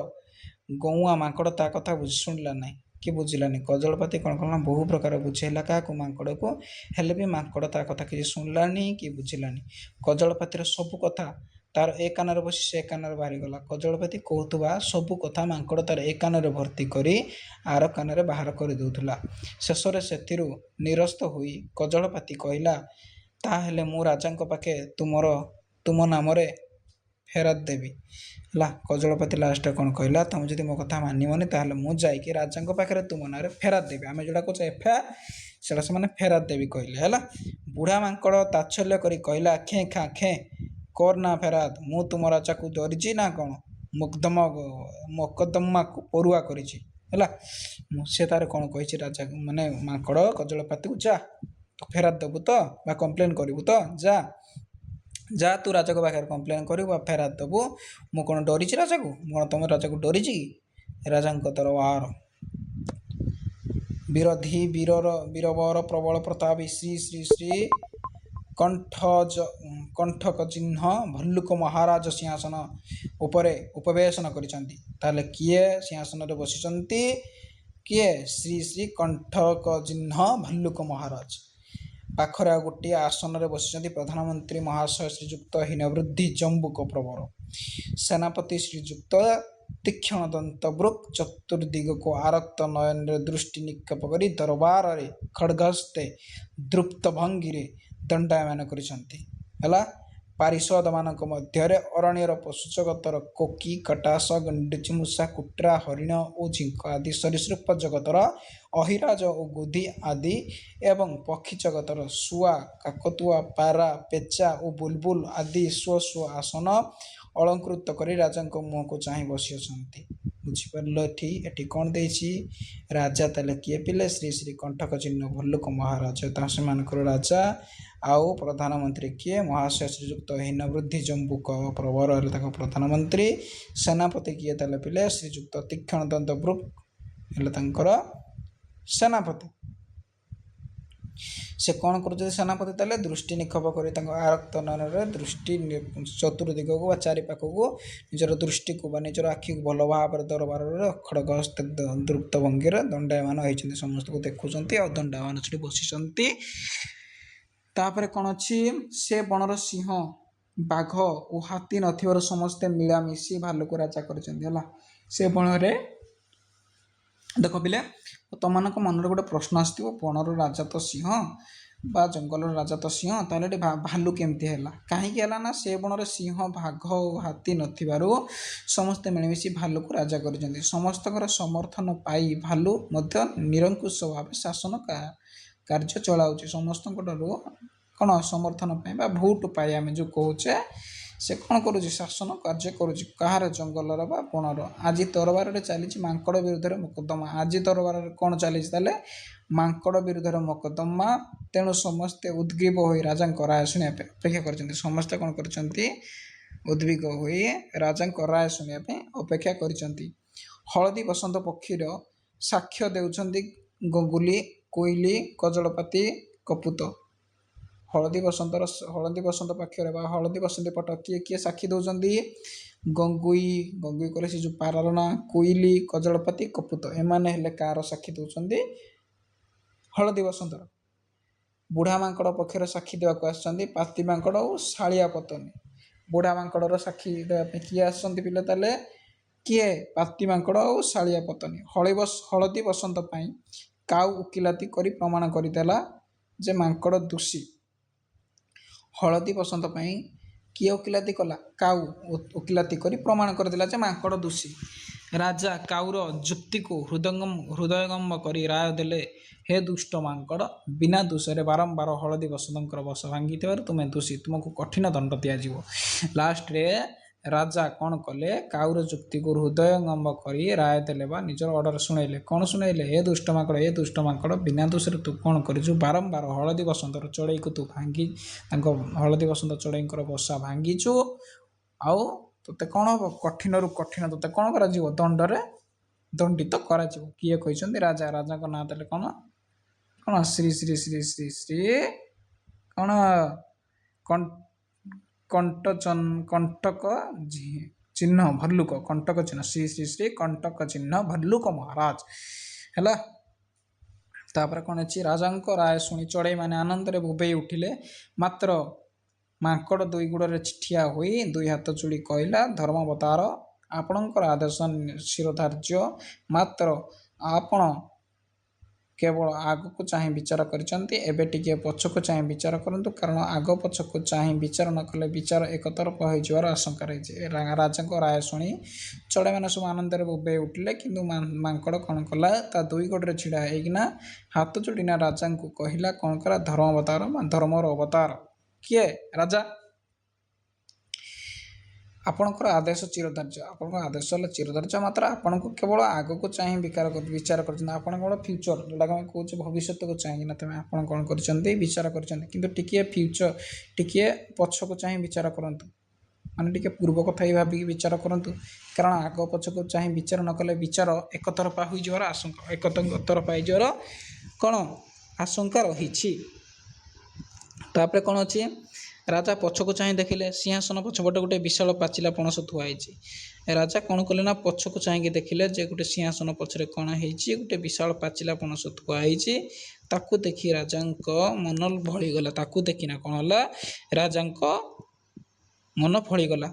ଗଉଆ ମାଙ୍କଡ଼ ତା କଥା ଶୁଣିଲା ନାହିଁ କି ବୁଝିଲାନି। କଜଳପାତି କ'ଣ କଲା? ବହୁ ପ୍ରକାର ବୁଝାଇଲା କାହାକୁ? ମାଙ୍କଡ଼କୁ। ହେଲେ ବି ମାଙ୍କଡ଼ ତା କଥା କିଛି ଶୁଣିଲାନି କି ବୁଝିଲାନି। କଜଳପାତିର ସବୁ କଥା ତାର ଏ କାନରେ ବସି ସେ କାନରେ ବାହାରିଗଲା। କଜଳପାତି କହୁଥିବା ସବୁ କଥା ମାଙ୍କଡ଼ ତାର ଏ କାନରେ ଭର୍ତ୍ତି କରି ଆର କାନରେ ବାହାର କରିଦେଉଥିଲା। ଶେଷରେ ସେଥିରୁ ନିରସ୍ତ ହୋଇ କଜଳପାତି କହିଲା, ତାହେଲେ ମୁଁ ରାଜାଙ୍କ ପାଖେ ତୁମ ନାମରେ ଫେରାଦ ଦେବି, ହେଲା। କଜଳପାତି ଲାଷ୍ଟରେ କ'ଣ କହିଲା? ତମେ ଯଦି ମୋ କଥା ମାନିବନି ତାହେଲେ ମୁଁ ଯାଇକି ରାଜାଙ୍କ ପାଖରେ ତୁମ ନାଁରେ ଫେରାଦ ଦେବି। ଆମେ ଯେଉଁଟା କହୁଛେ ଏଫଆଇଆର, ସେଇଟା ସେମାନେ ଫେରାଦ ଦେବି କହିଲେ, ହେଲା। ବୁଢ଼ା ମାଙ୍କଡ଼ ତାଚ୍ଛଲ୍ୟ କରି କହିଲା, ଖେଁ ଖାଁ ଖେଁ କର ନା ଫେରାଦ। ମୁଁ ତୁମ ରାଜାକୁ ଡରିଛି ନା କ'ଣ? ମକଦ୍ଦମାକୁ ପରୁଆ କରିଛି, ହେଲା। ସେ ତାର କ'ଣ କହିଛି? ରାଜା ମାନେ ମାଙ୍କଡ଼ କଜଳପାତିକୁ, ଯା ତୁ ଫେରାଦ ଦେବୁ ତ ବା କମ୍ପ୍ଲେନ୍ କରିବୁ ତ? ଯା ତୁ ରାଜାଙ୍କ ପାଖରେ କମ୍ପ୍ଲେନ୍ କରିବୁ ବା ଫେରାଦ ଦେବୁ। ମୁଁ କ'ଣ ଡରିଛି ରାଜାକୁ? ମୁଁ କ'ଣ ତମ ରାଜାକୁ ଡରିଛି କି? ରାଜାଙ୍କ ଦରବାର ବିରୋଧୀ ବୀରବର ପ୍ରବଳ ପ୍ରତାପୀ ଶ୍ରୀ ଶ୍ରୀ ଶ୍ରୀ କଣ୍ଠକ ଚିହ୍ନ ଭଲ୍ଲୁକ ମହାରାଜ ସିଂହାସନ ଉପରେ ଉପବେଶନ କରିଛନ୍ତି। ତାହେଲେ କିଏ ସିଂହାସନରେ ବସିଛନ୍ତି? କିଏ? ଶ୍ରୀ ଶ୍ରୀ କଣ୍ଠକ ଚିହ୍ନ ଭଲ୍ଲୁକ ମହାରାଜ। ପାଖରେ ଆଉ ଗୋଟିଏ ଆସନରେ ବସିଛନ୍ତି ପ୍ରଧାନମନ୍ତ୍ରୀ ମହାଶୟ ଶ୍ରୀଯୁକ୍ତ ହୀନବୃଦ୍ଧି ଜମ୍ବୁକ ପ୍ରବର। ସେନାପତି ଶ୍ରୀଯୁକ୍ତ ତୀକ୍ଷ୍ଣ ଦନ୍ତବୃକ୍ ଚତୁର୍ଦିଗକୁ ଆରକ୍ତ ନୟନରେ ଦୃଷ୍ଟି ନିକ୍ଷେପ କରି ଦରବାରରେ ଖଡ଼୍ଗହସ୍ତେ ଦୃପ୍ତ ଭଙ୍ଗୀରେ ଦଣ୍ଡାୟମାନ କରିଛନ୍ତି, ହେଲା। ପାରିଷଦମାନଙ୍କ ମଧ୍ୟରେ ଅରଣ୍ୟର ପଶୁ ଜଗତର କୋକି, କଟାସ, ଗଣ୍ଡିଚି, ମୂଷା, କୁଟ୍ରା, ହରିଣ ଓ ଝିଙ୍କ ଆଦି ସରୀସୃପ ଜଗତର ଅହିରାଜ ଓ ଗୋଧି ଆଦି ଏବଂ ପକ୍ଷୀ ଜଗତର ଶୁଆ, କାକତୁଆ, ପାରା, ପେଚା ଓ ବୁଲବୁଲ ଆଦି ସ୍ୱ ଆସନ ଅଳଙ୍କୃତ କରି ରାଜାଙ୍କ ମୁହଁକୁ ଚାହିଁ ବସିଅଛନ୍ତି। ବୁଝିପାରିଲ? ଏଠି କ'ଣ ଦେଇଛି? ରାଜା ତାହେଲେ କିଏ ପିଲେ? ଶ୍ରୀ ଶ୍ରୀ କଣ୍ଠକ ଚିହ୍ନ ଭଲ୍ଲୁକ ମହାରାଜ, ସେମାନଙ୍କର ରାଜା। ଆଉ ପ୍ରଧାନମନ୍ତ୍ରୀ କିଏ? ମହାଶୟ ଶ୍ରୀଯୁକ୍ତ ହୀନବୃଦ୍ଧି ଜମ୍ବୁକ ପ୍ରବର ହେଲେ ତାଙ୍କ ପ୍ରଧାନମନ୍ତ୍ରୀ। ସେନାପତି କିଏ ତାହେଲେ ପିଲେ? ଶ୍ରୀଯୁକ୍ତ ତୀକ୍ଷ୍ଣ ଦନ୍ତବୃକ୍ ହେଲେ ତାଙ୍କର ସେନାପତି। ସେ କ'ଣ କରୁଛନ୍ତି? ସେନାପତି ତାହେଲେ ଦୃଷ୍ଟି ନିକ୍ଷେପ କରି ତାଙ୍କ ଆରକ୍ତ ନୟନରେ ଦୃଷ୍ଟି ଚତୁର୍ଦିଗକୁ ବା ଚାରିପାଖକୁ ନିଜର ଦୃଷ୍ଟିକୁ ବା ନିଜର ଆଖିକୁ ଭଲ ଭାବରେ ଦରବାରରେ ଖଡ଼ଗହସ୍ତ ଦୃପ୍ତ ଭଙ୍ଗୀରେ ଦଣ୍ଡାୟମାନ ହୋଇଛନ୍ତି। ସମସ୍ତଙ୍କୁ ଦେଖୁଛନ୍ତି ଆଉ ଦଣ୍ଡାୟମାନ ସେଠି ବସିଛନ୍ତି। ତାପରେ କ'ଣ ଅଛି? ସେ ବଣର ସିଂହ, ବାଘ ଓ ହାତୀ ନଥିବାରୁ ସମସ୍ତେ ମିଳାମିଶି ଭାଲୁକୁ ରାଜା କରିଛନ୍ତି, ହେଲା। ସେ ବଣରେ ଦେଖ ପିଲେ, ତମମାନଙ୍କ ମନରେ ଗୋଟେ ପ୍ରଶ୍ନ ଆସିଥିବ, ବଣର ରାଜା ତ ସିଂହ ବା ଜଙ୍ଗଲର ରାଜା ତ ସିଂହ, ତାହେଲେ ଏଠି ଭାଲୁ କେମିତି ହେଲା? କାହିଁକି ହେଲା ନା ସେ ବଣରେ ସିଂହ, ବାଘ ଓ ହାତୀ ନଥିବାରୁ ସମସ୍ତେ ମିଳିମିଶି ଭାଲୁକୁ ରାଜା କରିଛନ୍ତି। ସମସ୍ତଙ୍କର ସମର୍ଥନ ପାଇ ଭାଲୁ ମଧ୍ୟ ନିରଙ୍କୁଶ ଭାବେ ଶାସନ କାର୍ଯ୍ୟ ଚଳାଉଛି। ସମସ୍ତଙ୍କଠାରୁ କ'ଣ ସମର୍ଥନ ପାଇଁ ବା ଭୋଟ ପାଇ ଆମେ ଯେଉଁ କହୁଛେ, ସେ କ'ଣ କରୁଛି? ଶାସନ କାର୍ଯ୍ୟ କରୁଛି। କାହାର? ଜଙ୍ଗଲର ବା ବଣର। ଆଜି ତରବାରରେ ଚାଲିଛି ମାଙ୍କଡ଼ ବିରୁଦ୍ଧରେ ମକଦ୍ଦମା। ଆଜି ତରବାରରେ କ'ଣ ଚାଲିଛି? ତାହେଲେ ମାଙ୍କଡ଼ ବିରୁଦ୍ଧରେ ମକଦ୍ଦମା। ତେଣୁ ସମସ୍ତେ ଉଦ୍ଗ୍ରୀବ ହୋଇ ରାଜାଙ୍କ ରାୟ ଶୁଣିବା ପାଇଁ ଅପେକ୍ଷା କରିଛନ୍ତି। ସମସ୍ତେ କ'ଣ କରିଛନ୍ତି? ଉଦ୍ବିଗ୍ନ ହୋଇ ରାଜାଙ୍କ ରାୟ ଶୁଣିବା ପାଇଁ ଅପେକ୍ଷା କରିଛନ୍ତି। ହଳଦୀ ବସନ୍ତ ପକ୍ଷୀର ସାକ୍ଷ୍ୟ ଦେଉଛନ୍ତି ଗଙ୍ଗୁଲି, କୋଇଲି, କଜଳପାତି, କପୁତ। ହଳଦୀ ବସନ୍ତ ପାଖରେ ବା ହଳଦୀ ବସନ୍ତ ପଟ କିଏ କିଏ ସାକ୍ଷୀ ଦେଉଛନ୍ତି? ଗଙ୍ଗୁଇ କହିଲେ ସେ ଯେଉଁ ପାରାର ନାଁ, କୋଇଲି, କଜଳପାତି, କପୁତ। ଏମାନେ ହେଲେ କାହାର ସାକ୍ଷୀ ଦେଉଛନ୍ତି? ହଳଦୀ ବସନ୍ତର। ବୁଢ଼ା ମାଙ୍କଡ଼ ପକ୍ଷରେ ସାକ୍ଷୀ ଦେବାକୁ ଆସିଛନ୍ତି ପାତି ମାଙ୍କଡ଼ ଓ ଶାଳିଆ ପତନି। ବୁଢ଼ା ମାଙ୍କଡ଼ର ସାକ୍ଷୀ ଦେବା ପାଇଁ କିଏ ଆସିଛନ୍ତି ପିଲା? ତାହେଲେ କିଏ? ପାତି ମାଙ୍କଡ଼ ଓ ଶାଳିଆ ପତନି। ହଳଦୀ ବସନ୍ତ ପାଇଁ କାଉ ଓକିଲାତି କରି ପ୍ରମାଣ କରିଦେଲା ଯେ ମାଙ୍କଡ଼ ଦୋଷୀ। ହଳଦୀ ବସନ୍ତ ପାଇଁ କିଏ ଓକିଲାତି କଲା? କାଉ ଓକିଲାତି କରି ପ୍ରମାଣ କରିଦେଲା ଯେ ମାଙ୍କଡ଼ ଦୋଷୀ। ରାଜା କାଉର ଯୁକ୍ତିକୁ ହୃଦୟଙ୍ଗମ କରି ରାୟ ଦେଲେ, ହେ ଦୁଷ୍ଟ ମାଙ୍କଡ଼, ବିନା ଦୋଷରେ ବାରମ୍ବାର ହଳଦୀ ବସନ୍ତଙ୍କର ବସ ଭାଙ୍ଗିଥିବାରୁ ତୁମେ ଦୋଷୀ, ତୁମକୁ କଠିନ ଦଣ୍ଡ ଦିଆଯିବ। ଲାଷ୍ଟରେ ରାଜା କ'ଣ କଲେ? କାଉର ଯୁକ୍ତିକୁ ହୃଦୟଙ୍ଗମ କରି ରାୟ ଦେଲେ ବା ନିଜର ଅର୍ଡ଼ର ଶୁଣାଇଲେ। କ'ଣ ଶୁଣାଇଲେ? ହେ ଦୁଷ୍ଟ ମାଙ୍କଡ଼, ବିନା ଦୋଷରେ ତୁ କ'ଣ କରିଛୁ? ବାରମ୍ବାର ହଳଦୀ ବସନ୍ତର ଚଢ଼େଇକୁ ତୁ ତାଙ୍କ ହଳଦୀ ବସନ୍ତ ଚଢ଼େଇଙ୍କର ବସା ଭାଙ୍ଗିଛୁ। ଆଉ ତୋତେ କ'ଣ ହେବ? କଠିନରୁ କଠିନ ତୋତେ କ'ଣ କରାଯିବ? ଦଣ୍ଡରେ ଦଣ୍ଡିତ କରାଯିବ। କିଏ କହିଛନ୍ତି? ରାଜା। ରାଜାଙ୍କ ନାଁ ଦେଲେ କ'ଣ? ଶ୍ରୀ ଶ୍ରୀ ଶ୍ରୀ ଶ୍ରୀ ଶ୍ରୀ କ'ଣ? କଣ୍ଟକ ଚିହ୍ନ ଭଲ୍ଲୁକ। କଣ୍ଟକ ଚିହ୍ନ। ଶ୍ରୀ ଶ୍ରୀ ଶ୍ରୀ କଣ୍ଟକ ଚିହ୍ନ ଭଲ୍ଲୁକ ମହାରାଜ ହେଲା। ତାପରେ କ'ଣ ଅଛି? ରାଜାଙ୍କ ରାୟ ଶୁଣି ଚଢ଼େଇମାନେ ଆନନ୍ଦରେ ବୋବେଇ ଉଠିଲେ। ମାତ୍ର ମାଙ୍କଡ଼ ଦୁଇ ଗୋଡ଼ରେ ଠିଆ ହୋଇ ଦୁଇ ହାତ ଯୋଡ଼ି କହିଲା, ଧର୍ମାବତାର, ଆପଣଙ୍କର ଆଦେଶ ଶିରୋଧାର୍ଯ୍ୟ। ମାତ୍ର ଆପଣ କେବଳ ଆଗକୁ ଚାହିଁ ବିଚାର କରିଛନ୍ତି। ଏବେ ଟିକିଏ ପଛକୁ ଚାହିଁ ବିଚାର କରନ୍ତୁ, କାରଣ ଆଗ ପଛକୁ ଚାହିଁ ବିଚାର ନ କଲେ ବିଚାର ଏକତରଫା ହୋଇଯିବାର ଆଶଙ୍କା ରହିଛି। ରାଜାଙ୍କ ରାୟ ଶୁଣି ଚଢ଼େଇମାନେ ସବୁ ଆନନ୍ଦରେ ବୋବେଇ ଉଠିଲେ। କିନ୍ତୁ ମାଙ୍କଡ଼ କ'ଣ କଲା? ତା ଦୁଇ ଗୋଡ଼ରେ ଛିଡ଼ା ହେଇକିନା ହାତ ଯୋଡ଼ିନା ରାଜାଙ୍କୁ କହିଲା, କ'ଣ କଲା? ଧର୍ମାବତାର ବା ଧର୍ମର ଅବତାର। କିଏ? ରାଜା। ଆପଣଙ୍କର ଆଦେଶ ଚିରଧାର୍ଯ୍ୟ। ଆପଣଙ୍କ ଆଦେଶ ହେଲା ଚିରଧାର୍ଯ୍ୟ। ମାତ୍ର ଆପଣଙ୍କୁ କେବଳ ଆଗକୁ ଚାହିଁ ବିଚାର କରିଛନ୍ତି। ଆପଣ କେବଳ ଫ୍ୟୁଚର, ଯେଉଁଟାକି ଆମେ କହୁଛେ ଭବିଷ୍ୟତକୁ ଚାହିଁକିନା ତୁମେ ଆପଣ କ'ଣ କରିଛନ୍ତି? ବିଚାର କରିଛନ୍ତି। କିନ୍ତୁ ଟିକିଏ ପଛକୁ ଚାହିଁ ବିଚାର କରନ୍ତୁ। ମାନେ ଟିକେ ପୂର୍ବ କଥା ହିଁ ଭାବିକି ବିଚାର କରନ୍ତୁ, କାରଣ ଆଗ ପଛକୁ ଚାହିଁ ବିଚାର ନ କଲେ ବିଚାର ଏକତରଫା ହୋଇଯିବାର କ'ଣ ଆଶଙ୍କା ରହିଛି। ତାପରେ କ'ଣ ଅଛି? ରାଜା ପଛକୁ ଚାହିଁ ଦେଖିଲେ, ସିଂହାସନ ପଛପଟେ ଗୋଟେ ବିଶାଳ ପାଚିଲା ପଣସ ଥୁଆ ହେଇଛି। ରାଜା କ'ଣ କଲେ ନା ପଛକୁ ଚାହିଁକି ଦେଖିଲେ ଯେ ଗୋଟେ ସିଂହାସନ ପଛରେ କ'ଣ ହେଇଛି? ଗୋଟେ ବିଶାଳ ପାଚିଲା ପଣସ ଥୁଆ ହେଇଛି। ତାକୁ ଦେଖି ରାଜାଙ୍କ ମନ ଭଳିଗଲା। ତାକୁ ଦେଖିନା କ'ଣ ହେଲା? ରାଜାଙ୍କ ମନ ଫଳିଗଲା।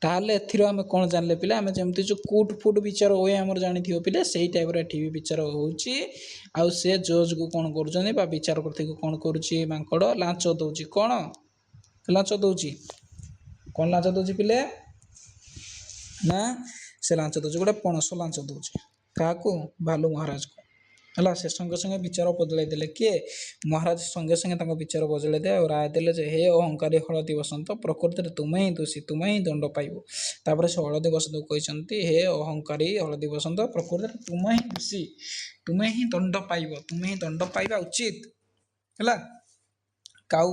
ତାହେଲେ ଏଥିରୁ ଆମେ କ'ଣ ଜାଣିଲେ ପିଲା? ଆମେ ଯେମିତି ଯେଉଁ କୋର୍ଟ ଫୁଟ୍ ବିଚାର ହୁଏ ଆମର ଜାଣିଥିବ ପିଲା, ସେଇ ଟାଇପ୍ର ଏଠି ବି ବିଚାର ହେଉଛି। ଆଉ ସେ ଜଜ୍କୁ କ'ଣ କରୁଛନ୍ତି? ବା ବିଚାରପତିକୁ କ'ଣ କରୁଛି? ମାଙ୍କଡ଼ ଲାଞ୍ଚ ଦେଉଛି। କ'ଣ ଲାଞ୍ଚ ଦେଉଛି? କ'ଣ ଲାଞ୍ଚ ଦେଉଛି ପିଲେ? ନା ସେ ଲାଞ୍ଚ ଦେଉଛି, ଗୋଟେ ପଣସ ଲାଞ୍ଚ ଦେଉଛି। କାହାକୁ? ଭାଲୁ ମହାରାଜକୁ ହେଲା। ସେ ସଙ୍ଗେ ସଙ୍ଗେ ବିଚାର ବଦଳାଇ ଦେଲେ। କିଏ? ମହାରାଜ ସଙ୍ଗେ ସଙ୍ଗେ ତାଙ୍କ ବିଚାର ବଦଳାଇ ଦେଲେ ଆଉ ରାୟ ଦେଲେ ଯେ, ହେ ଅହଙ୍କାରୀ ହଳଦୀ ବସନ୍ତ, ପ୍ରକୃତିରେ ତୁମେ ହିଁ ଦୋଷୀ, ତୁମେ ହିଁ ଦଣ୍ଡ ପାଇବ। ତାପରେ ସେ ହଳଦୀ ବସନ୍ତକୁ କହିଛନ୍ତି, ହେ ଅହଙ୍କାରୀ ହଳଦୀ ବସନ୍ତ, ପ୍ରକୃତିରେ ତୁମେ ହିଁ ଦୋଷୀ, ତୁମେ ହିଁ ଦଣ୍ଡ ପାଇବ, ତୁମେ ହିଁ ଦଣ୍ଡ ପାଇବା ଉଚିତ ହେଲା। କାଉ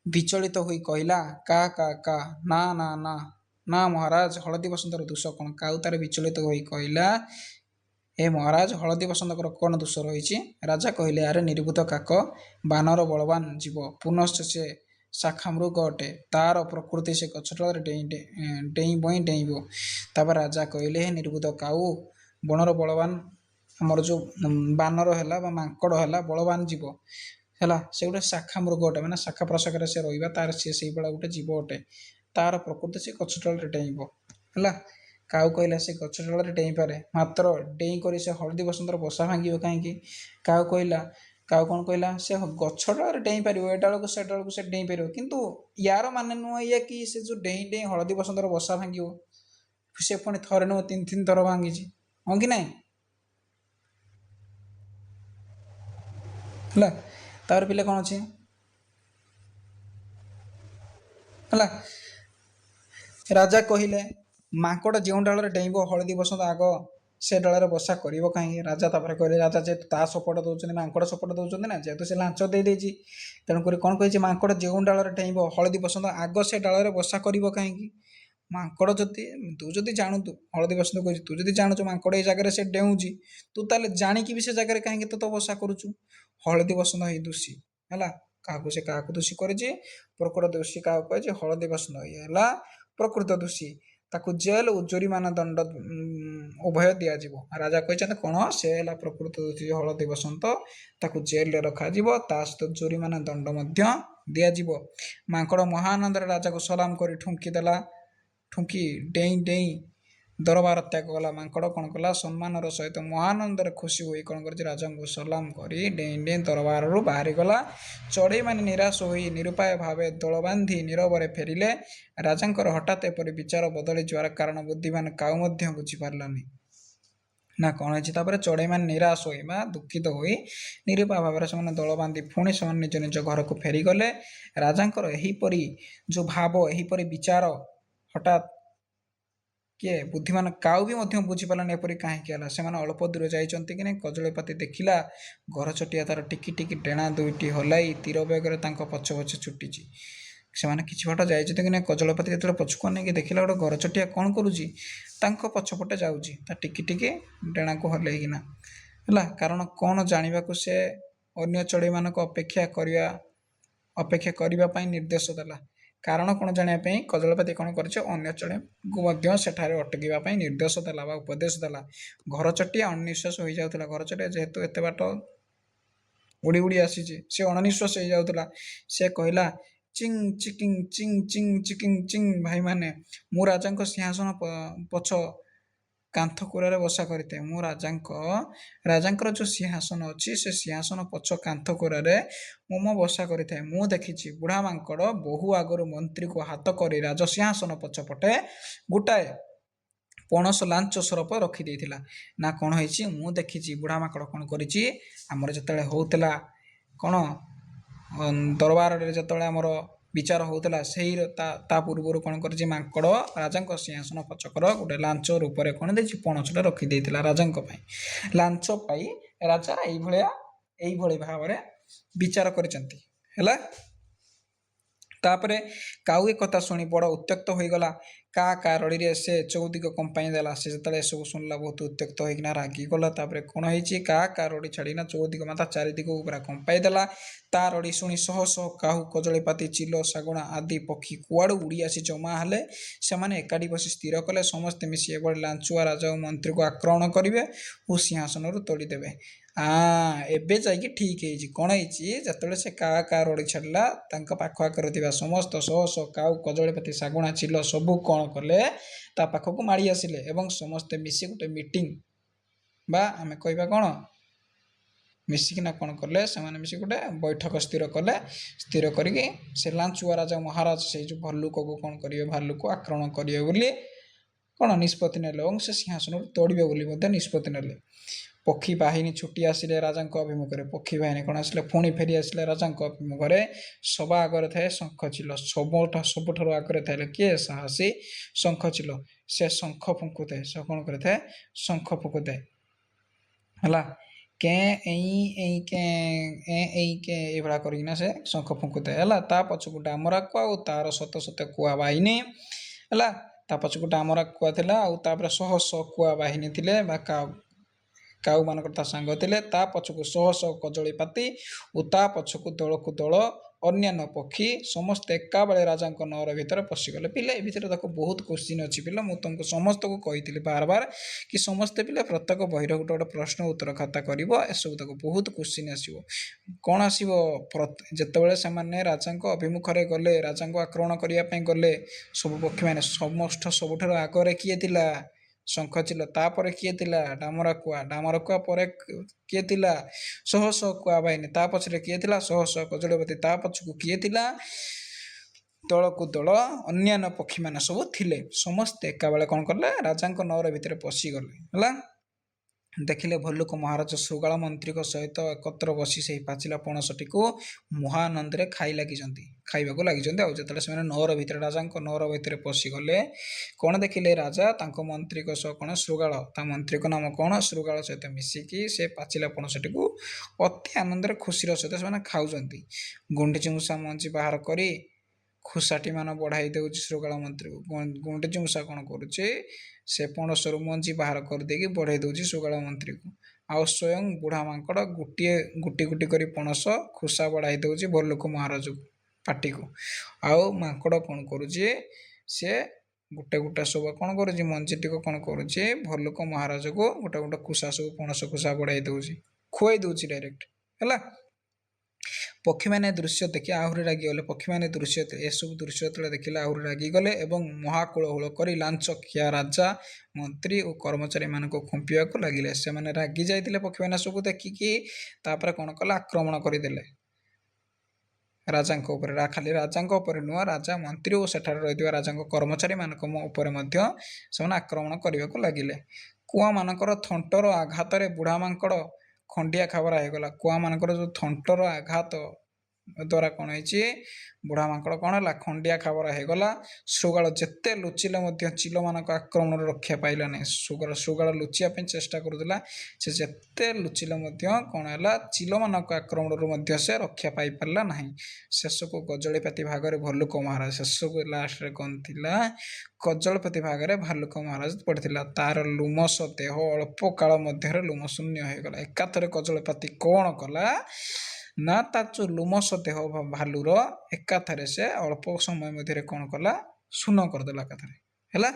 ବିଚଳିତ ହୋଇ କହିଲା, ନା ମହାରାଜ, ହଳଦୀ ବସନ୍ତର ଦୋଷ କ'ଣ? କାଉ ତାର ବିଚଳିତ ହୋଇ କହିଲା, ହେ ମହାରାଜ, ହଳଦୀ ବସନ୍ତଙ୍କର କ'ଣ ଦୋଷ ରହିଛି? ରାଜା କହିଲେ, ଆରେ ନିର୍ବୋଧ କାକ, ବାନର ବଳବାନ ଜୀବ, ପୁନଶ୍ଚ ସେ ଶାଖାମୃଗ ଅଟେ। ତାର ପ୍ରକୃତି ସେ ଗଛ ଡାଳରେ ଡେଇଁବ। ତାପରେ ରାଜା କହିଲେ, ହେ ନିର୍ବୋଧ କାଉ, ବଣର ବଳବାନ ଆମର ଯେଉଁ ବାନର ହେଲା ବା ମାଙ୍କଡ଼ ହେଲା ବଳବାନ ଜୀବ ହେଲା। ସେ ଗୋଟେ ଶାଖାମୃଗ ଅଟେ, ମାନେ ଶାଖା ପ୍ରଶାଖାରେ ସେ ରହିବା, ତାର ସିଏ ସେଇଭଳିଆ ଗୋଟେ ଜୀବ ଅଟେ। ତାର ପ୍ରକୃତି ସେ ଗଛ ଡାଳରେ ଡେଇଁବ ହେଲା। କାଉ କହିଲା ସେ ଗଛ ଡାଳରେ ଡେଇଁପାରେ, ମାତ୍ର ଡେଇଁ କରି ସେ ହଳଦୀ ବସନ୍ତର ବସା ଭାଙ୍ଗିବ କାହିଁକି? କାଉ କ'ଣ କହିଲା? ସେ ଗଛ ଡାଳରେ ଡେଇଁପାରିବ, ଏ ଡାଳକୁ ସେ ଡାଳକୁ ସେ ଡେଇଁପାରିବ, କିନ୍ତୁ ୟାର ମାନେ ନୁହଁ ଏଇଆ କି ସେ ଯେଉଁ ଡେଇଁ ଡେଇଁ ହଳଦୀ ବସନ୍ତର ବସା ଭାଙ୍ଗିବ। ସେ ପୁଣି ଥରେ ନୁହଁ 3 ଥର ଭାଙ୍ଗିଛି, ହଁ କି ନାହିଁ? ହେଲା, ତାପରେ ପିଲା କ'ଣ ଅଛି ହେଲା, ରାଜା କହିଲେ ମାଙ୍କଡ଼ ଯେଉଁ ଡାଳରେ ଡେଇଁବ ହଳଦୀ ବସନ୍ତ ଆଗ ସେ ଡାଳରେ ବସା କରିବ କାହିଁକି? ରାଜା ତାପରେ କହିଲେ, ରାଜା ଯେହେତୁ ତା ସପୋର୍ଟ ଦେଉଛନ୍ତି, ମାଙ୍କଡ଼ ସପୋର୍ଟ ଦେଉଛନ୍ତି ନା, ଯେହେତୁ ସେ ଲାଞ୍ଚ ଦେଇଦେଇଛି, ତେଣୁକରି କ'ଣ କହିଛି, ମାଙ୍କଡ଼ ଯେଉଁ ଡାଳରେ ଡେଇଁବ ହଳଦୀ ବସନ୍ତ ଆଗ ସେ ଡାଳରେ ବସା କରିବ କାହିଁକି? ମାଙ୍କଡ଼ ତୁ ଯଦି ଜାଣୁଛୁ, ହଳଦୀ ବସନ୍ତ କହୁଛି, ତୁ ଯଦି ଜାଣୁଛୁ ମାଙ୍କଡ଼ ଏଇ ଜାଗାରେ ସେ ଡେଉଁଛି, ତୁ ତାହେଲେ ଜାଣିକି ବି ସେ ଜାଗାରେ କାହିଁକି ତ ବସା କରୁଛୁ? ହଳଦୀ ବସନ୍ତ ହେଇ ଦୋଷୀ ହେଲା। କାହାକୁ ଦୋଷୀ କରିଛି? ପ୍ରକୃତ ଦୋଷୀ କାହାକୁ କହିଛି? ହଳଦୀ ବସନ୍ତ ଇଏ ହେଲା ପ୍ରକୃତ ଦୋଷୀ। ତାକୁ ଜେଲ ଓ ଜୋରିମାନା ଦଣ୍ଡ ଉଭୟ ଦିଆଯିବ। ରାଜା କହିଛନ୍ତି କ'ଣ? ସେ ହେଲା ପ୍ରକୃତ ଦୋଷୀ ହଳଦୀ ବସନ୍ତ, ତାକୁ ଜେଲରେ ରଖାଯିବ, ତା ସହିତ ଜୋରିମାନା ଦଣ୍ଡ ମଧ୍ୟ ଦିଆଯିବ। ମାଙ୍କଡ଼ ମହାନନ୍ଦରେ ରାଜାକୁ ସଲାମ କରି ଠୁଙ୍କି ଡେଇଁ ଡେଇଁ ଦରବାର ତ୍ୟାଗ କଲା। ମାଙ୍କଡ଼ କ'ଣ କଲା? ସମ୍ମାନର ସହିତ ମହାନନ୍ଦରେ ଖୁସି ହୋଇ କ'ଣ କରିଛି? ରାଜାଙ୍କୁ ସଲାମ କରି ଡେଇଁ ଡେଇଁ ଦରବାରରୁ ବାହାରିଗଲା। ଚଢ଼େଇମାନେ ନିରାଶ ହୋଇ ନିରୁପାୟ ଭାବେ ଦଳ ବାନ୍ଧି ନୀରବରେ ଫେରିଲେ। ରାଜାଙ୍କର ହଠାତ୍ ଏପରି ବିଚାର ବଦଳିଯିବାର କାରଣ ବୁଦ୍ଧିମାନ କାଉ ମଧ୍ୟ ବୁଝିପାରିଲାନି। ନା କ'ଣ ହେଇଛି? ତାପରେ ଚଢ଼େଇମାନେ ନିରାଶ ହୋଇ ବା ଦୁଃଖିତ ହୋଇ ନିରୁପାୟ ଭାବରେ ସେମାନେ ଦଳ ବାନ୍ଧି ପୁଣି ସେମାନେ ନିଜ ନିଜ ଘରକୁ ଫେରିଗଲେ। ରାଜାଙ୍କର ଏହିପରି ଯେଉଁ ଭାବ, ଏହିପରି ବିଚାର ହଠାତ୍ କିଏ ବୁଦ୍ଧିମାନ କାଉ ବି ମଧ୍ୟ ବୁଝିପାରିଲାନି ଏପରି କାହିଁକି ହେଲା। ସେମାନେ ଅଳ୍ପ ଦୂର ଯାଇଛନ୍ତି କି ନାହିଁ, କଜଳପାତି ଦେଖିଲା ଘରଚଟିଆ ତାର ଟିକି ଟିକି ଡେଣା ଦୁଇଟି ହଲାଇ ତୀର ବେଗରେ ତାଙ୍କ ପଛେ ପଛେ ଛୁଟିଛି। ସେମାନେ କିଛି ବାଟ ଯାଇଛନ୍ତି କି ନାହିଁ, କଜଳପାତି ଯେତେବେଳେ ପଛକୁ ଅନେଇକି ଦେଖିଲା ଗୋଟେ ଘରଚଟିଆ କ'ଣ କରୁଛି, ତାଙ୍କ ପଛପଟେ ଯାଉଛି ତା ଟିକି ଟିକି ଡେଣାକୁ ହଲେଇକିନା ହେଲା। କାରଣ କ'ଣ ଜାଣିବାକୁ ସେ ଅନ୍ୟ ଚଢ଼େଇମାନଙ୍କ ଅପେକ୍ଷା କରିବା ପାଇଁ ନିର୍ଦ୍ଦେଶ ଦେଲା। କାରଣ କ'ଣ ଜାଣିବା ପାଇଁ କଜଳପାତି କ'ଣ କରିଛି? ଅନ୍ୟ ଚଢ଼େଇଙ୍କୁ ମଧ୍ୟ ସେଠାରେ ଅଟକିବା ପାଇଁ ନିର୍ଦ୍ଦେଶ ଦେଲା ବା ଉପଦେଶ ଦେଲା। ଘରଚଟିଆ ଅଣନିଶ୍ୱାସ ହୋଇଯାଉଥିଲା। ଘରଚଟିଆ ଯେହେତୁ ଏତେ ବାଟ ଉଡ଼ି ଉଡ଼ି ଆସିଛି, ସେ ଅଣନିଶ୍ୱାସ ହୋଇଯାଉଥିଲା। ସେ କହିଲା, ଚିଂ ଚିକିଂ ଚିଂ ଚିଂ ଚିକିଂ ଚିଂ, ଭାଇମାନେ, ମୁଁ ରାଜାଙ୍କ ସିଂହାସନ ପଛ କାନ୍ଥ କୁରାରେ ବସା କରିଥାଏ। ମୁଁ ରାଜାଙ୍କର ଯେଉଁ ସିଂହାସନ ଅଛି, ସେ ସିଂହାସନ ପଛ କାନ୍ଥ କୁରାରେ ମୁଁ ମୋ ବସା କରିଥାଏ। ମୁଁ ଦେଖିଛି ବୁଢ଼ା ମାଙ୍କଡ଼ ବହୁ ଆଗରୁ ମନ୍ତ୍ରୀକୁ ହାତ କରି ରାଜସିଂହାସନ ପଛପଟେ ଗୋଟାଏ ପଣସ ଲାଞ୍ଚ ସ୍ୱରୂପ ରଖିଦେଇଥିଲା। ନା କ'ଣ ହେଇଛି? ମୁଁ ଦେଖିଛି ବୁଢ଼ା ମାଙ୍କଡ଼ କ'ଣ କରିଛି, ଆମର ଯେତେବେଳେ ହେଉଥିଲା କ'ଣ ଦରବାରରେ ଯେତେବେଳେ ଆମର ବିଚାର ହେଉଥିଲା, ତା ପୂର୍ବରୁ କ'ଣ କରିଛି, ମାଙ୍କଡ଼ ରାଜାଙ୍କ ସିଂହାସନ ପଛକର ଗୋଟେ ଲାଞ୍ଚ ରୂପରେ କ'ଣ ଦେଇଛି, ପଣସଟା ରଖିଦେଇଥିଲା ରାଜାଙ୍କ ପାଇଁ। ଲାଞ୍ଚ ପାଇ ରାଜା ଏଇଭଳି ଭାବରେ ବିଚାର କରିଛନ୍ତି ହେଲା। ତାପରେ କାଉ ଏ କଥା ଶୁଣି ବଡ଼ ଉତ୍ତ୍ୟକ୍ତ ହୋଇଗଲା। କା ରଡ଼ିରେ ସେ ଚଉଦିଗ କମ୍ପାଇ ଦେଲା। ସେ ଯେତେବେଳେ ଏସବୁ ଶୁଣିଲା ବହୁତ ଉତ୍ତ୍ୟକ୍ତ ହୋଇକିନା ରାଗିଗଲା। ତାପରେ କ'ଣ ହେଇଛି, କା ରଡ଼ି ଛାଡ଼ିନା ଚଉଦିଗ ମାତା ଚାରିଦିଗକୁ ପୁରା କମ୍ପାଇ ଦେଲା। ତା ରଡ଼ି ଶୁଣି ଶହ ଶହ କାହୁ, କଜଳପାତି, ଚିଲ, ଶାଗୁଣା ଆଦି ପକ୍ଷୀ କୁଆଡ଼ୁ ଉଡ଼ି ଆସି ଜମା ହେଲେ। ସେମାନେ ଏକାଠି ବସି ସ୍ଥିର କଲେ ସମସ୍ତେ ମିଶି ଏଭଳି ଲାଞ୍ଚୁଆ ରାଜା ଓ ମନ୍ତ୍ରୀକୁ ଆକ୍ରମଣ କରିବେ ଓ ସିଂହାସନରୁ ତୋଳିଦେବେ। ଏବେ ଯାଇକି ଠିକ୍ ହେଇଛି। କ'ଣ ହେଇଛି, ଯେତେବେଳେ ସେ କା ରଡ଼ି ଛାଡ଼ିଲା, ତାଙ୍କ ପାଖ ଆଖରେ ଥିବା ସମସ୍ତ ଶହ ଶହ କାଉ, କଜଳପାତି, ଶାଗୁଣା, ଚିଲ ସବୁ କ'ଣ କଲେ, ତା ପାଖକୁ ମାଡ଼ି ଆସିଲେ ଏବଂ ସମସ୍ତେ ମିଶି ଗୋଟେ ମିଟିଂ ବା ଆମେ କହିବା କ'ଣ ମିଶିକିନା କ'ଣ କଲେ, ସେମାନେ ମିଶି ଗୋଟେ ବୈଠକ ସ୍ଥିର କଲେ। ସ୍ଥିର କରିକି ସେ ଲାଞ୍ଚୁଆ ରାଜା ମହାରାଜ ସେଇ ଯେଉଁ ଭଲ୍ଲୁକକୁ କ'ଣ କରିବେ, ଭାଲୁକୁ ଆକ୍ରମଣ କରିବେ ବୋଲି କ'ଣ ନିଷ୍ପତ୍ତି ନେଲେ ଏବଂ ସେ ସିଂହାସନରୁ ତୋଳିବେ ବୋଲି ମଧ୍ୟ ନିଷ୍ପତ୍ତି ନେଲେ। ପକ୍ଷୀ ବାହିନୀ ଛୁଟି ଆସିଲେ ରାଜାଙ୍କ ଅଭିମୁଖରେ। ପକ୍ଷୀ ବାହିନୀ କ'ଣ ଆସିଲେ, ପୁଣି ଫେରି ଆସିଲେ ରାଜାଙ୍କ ଅଭିମୁଖରେ। ସବା ଆଗରେ ଥାଏ ଶଙ୍ଖଚିଲ। ସବୁଠାରୁ ଆଗରେ ଥାଏ କିଏ? ସାହସୀ ଶଙ୍ଖଚିଲ। ସେ ଶଙ୍ଖ ଫୁଙ୍କୁଥାଏ। ସେ କ'ଣ କରିଥାଏ? ଶଙ୍ଖ ଫୁଙ୍କୁଥାଏ ହେଲା। କେଁ ଏଇଁ ଏଇଁ କେଁ ଏଇଁ କେଁ ଏଇଭଳିଆ କରିକିନା ସେ ଶଙ୍ଖ ଫୁଙ୍କୁଥାଏ ହେଲା। ତା ପଛକୁ ଡାମରା କୁଆ ଆଉ ତାର ସତ କୁଆ ବାହିନୀ ହେଲା। ତା ପଛକୁ ଡାମରା କୁଆ ଥିଲା ଆଉ ତାପରେ ଶହ ଶହ କୁଆ ବାହିନୀ ଥିଲେ ବା କାଉ ମାନଙ୍କର ତା ସାଙ୍ଗ ଥିଲେ। ତା ପଛକୁ ଶହ ଶହ କଜଳପାତି ଓ ତା ପଛକୁ ଦଳକୁ ଦଳ ଅନ୍ୟାନ୍ୟ ପକ୍ଷୀ ସମସ୍ତେ ଏକାବେଳେ ରାଜାଙ୍କ ନଅର ଭିତରେ ପଶିଗଲେ। ପିଲା ଏ ଭିତରେ ତାକୁ ବହୁତ କୋଶ୍ଚିନ୍ ଅଛି ପିଲା। ମୁଁ ତୁମକୁ ସମସ୍ତଙ୍କୁ କହିଥିଲି ବାର କି ସମସ୍ତେ ପିଲା ପ୍ରତ୍ୟେକ ବହିର ଗୋଟେ ପ୍ରଶ୍ନ ଉତ୍ତର ଖାତା କରିବ। ଏସବୁ ତାକୁ ବହୁତ କୋଶ୍ଚିନ୍ ଆସିବ। କ'ଣ ଆସିବ? ଯେତେବେଳେ ସେମାନେ ରାଜାଙ୍କ ଅଭିମୁଖରେ ଗଲେ, ରାଜାଙ୍କୁ ଆକ୍ରମଣ କରିବା ପାଇଁ ଗଲେ, ସବୁ ପକ୍ଷୀମାନେ ସବୁଠାରୁ ଆଗରେ କିଏ ଥିଲା? ଶଙ୍ଖଚିଲ। ତାପରେ କିଏ ଥିଲା? ଡାମରାକୁଆ। ଡାମରାକୁଆ ପରେ କିଏ ଥିଲା? ଶହ ଶହ କୁଆ ବାହିନୀ। ତା ପଛରେ କିଏ ଥିଲା? ଶହ ଶହ କଜଳପାତି। ତା ପଛକୁ କିଏ ଥିଲା? ଦଳକୁ ଦଳ ଅନ୍ୟାନ୍ୟ ପକ୍ଷୀମାନେ ସବୁ ଥିଲେ। ସମସ୍ତେ ଏକାବେଳେ କ'ଣ କଲେ? ରାଜାଙ୍କ ନଅର ଭିତରେ ପଶିଗଲେ। ହେଲା, ଦେଖିଲେ ଭଲ୍ଲୁକ ମହାରାଜ ଶୃଗାଳ ମନ୍ତ୍ରୀଙ୍କ ସହିତ ଏକତ୍ର ବସି ସେହି ପାଚିଲା ପଣସଟିକୁ ମହାନନ୍ଦରେ ଖାଇବାକୁ ଲାଗିଛନ୍ତି। ଆଉ ଯେତେବେଳେ ସେମାନେ ନଅର ଭିତରେ, ରାଜାଙ୍କ ନଅର ଭିତରେ ପଶିଗଲେ, କ'ଣ ଦେଖିଲେ? ରାଜା ତାଙ୍କ ମନ୍ତ୍ରୀଙ୍କ ସହ କ'ଣ? ଶୃଗାଳ, ତା ମନ୍ତ୍ରୀଙ୍କ ନାମ କ'ଣ? ଶୃଗାଳ ସହିତ ମିଶିକି ସେ ପାଚିଲା ପଣସଟିକୁ ଅତି ଆନନ୍ଦରେ ଖୁସିର ସହିତ ସେମାନେ ଖାଉଛନ୍ତି। ଗୁଣ୍ଡିଚିମୂଷା ମଞ୍ଜି ବାହାର କରି ଖୁସାଟି ମାନ ବଢ଼ାଇ ଦେଉଛି ଶୃଗାଳ ମନ୍ତ୍ରୀକୁ। ଗୁଣ୍ଡିଚିମୂଷା କ'ଣ କରୁଛି? ସେ ପଣସରୁ ମଞ୍ଜି ବାହାର କରିଦେଇକି ବଢ଼େଇ ଦେଉଛି ଶୃଗାଳ ମନ୍ତ୍ରୀକୁ। ଆଉ ସ୍ୱୟଂ ବୁଢ଼ା ମାଙ୍କଡ଼ ଗୋଟି ଗୋଟି କରି ପଣସ ଖୁସା ବଢ଼ାଇ ଦେଉଛି ଭଲ୍ଲୁକ ମହାରାଜକୁ ପାଟିକୁ। ଆଉ ମାଙ୍କଡ଼ କ'ଣ କରୁଛି? ସେ ଗୋଟେ ସବୁ କ'ଣ କରୁଛି? ମଞ୍ଜିଟିକୁ କ'ଣ କରୁଛି? ଭଲ୍ଲୁକ ମହାରାଜକୁ ଗୋଟେ ଖୁସା ସବୁ ପଣସ ଖୁସା ବଢ଼ାଇ ଦେଉଛି, ଖୁଆଇ ଦେଉଛି ଡାଇରେକ୍ଟ। ହେଲା, ପକ୍ଷୀମାନେ ଦୃଶ୍ୟ ଦେଖି ଆହୁରି ରାଗିଗଲେ। ଏସବୁ ଦୃଶ୍ୟ ଯେତେବେଳେ ଦେଖିଲେ ଆହୁରି ରାଗିଗଲେ ଏବଂ ମହାକୋଳାହଳ କରି ଲାଞ୍ଚ ଖିଆ ରାଜା, ମନ୍ତ୍ରୀ ଓ କର୍ମଚାରୀମାନଙ୍କୁ ଖୁମ୍ପିବାକୁ ଲାଗିଲେ। ସେମାନେ ରାଗି ଯାଇଥିଲେ ପକ୍ଷୀମାନେ ସବୁ ଦେଖିକି। ତାପରେ କ'ଣ କଲେ? ଆକ୍ରମଣ କରିଦେଲେ ରାଜାଙ୍କ ଉପରେ। ଖାଲି ରାଜାଙ୍କ ଉପରେ ନୁହଁ, ରାଜା, ମନ୍ତ୍ରୀ ଓ ସେଠାରେ ରହିଥିବା ରାଜାଙ୍କ କର୍ମଚାରୀମାନଙ୍କ ଉପରେ ମଧ୍ୟ ସେମାନେ ଆକ୍ରମଣ କରିବାକୁ ଲାଗିଲେ। କୁଆମାନଙ୍କର ଥଣ୍ଟର ଆଘାତରେ ବୁଢ଼ା ମାଙ୍କଡ଼ ଖଣ୍ଡିଆ ଖାବରା ହେଇଗଲା। କୁଆମାନଙ୍କର ଯେଉଁ ଥଣ୍ଟର ଆଘାତ ଦ୍ୱାରା କ'ଣ ହେଇଛି? ବୁଢ଼ା ମାଙ୍କଡ଼ କ'ଣ ହେଲା? ଖଣ୍ଡିଆ ଖାବରା ହେଇଗଲା। ଶୃଗାଳ ଯେତେ ଲୁଚିଲେ ମଧ୍ୟ ଚିଲମାନଙ୍କ ଆକ୍ରମଣରୁ ରକ୍ଷା ପାଇଲା ନାହିଁ। ଶୃଗାଳ ଲୁଚିବା ପାଇଁ ଚେଷ୍ଟା କରୁଥିଲା। ସେ ଯେତେ ଲୁଚିଲେ ମଧ୍ୟ କ'ଣ ହେଲା? ଚିଲମାନଙ୍କ ଆକ୍ରମଣରୁ ମଧ୍ୟ ସେ ରକ୍ଷା ପାଇପାରିଲା ନାହିଁ। ଶେଷକୁ ଗଜଳପାତି ଭାଗରେ ଭଲ୍ଲୁକ ମହାରାଜ। ଶେଷକୁ ଲାଷ୍ଟରେ କ'ଣ ଥିଲା? ଗଜଳପାତି ଭାଗରେ ଭାଲୁକ ମହାରାଜ ପଡ଼ିଥିଲା। ତାର ଲୁମସ ଦେହ ଅଳ୍ପ କାଳ ମଧ୍ୟରେ ଲୁମ ଶୂନ୍ୟ ହେଇଗଲା। ଏକାଥରେ ଗଜଳପାତି କ'ଣ କଲା ନା, ତା ଯେଉଁ ଲୁମସ ଦେହ ଭାଲୁର ଏକାଥରେ ସେ ଅଳ୍ପ ସମୟ ମଧ୍ୟରେ କ'ଣ କଲା? ଶୂନ କରିଦେଲା ଏକାଥରେ। ହେଲା,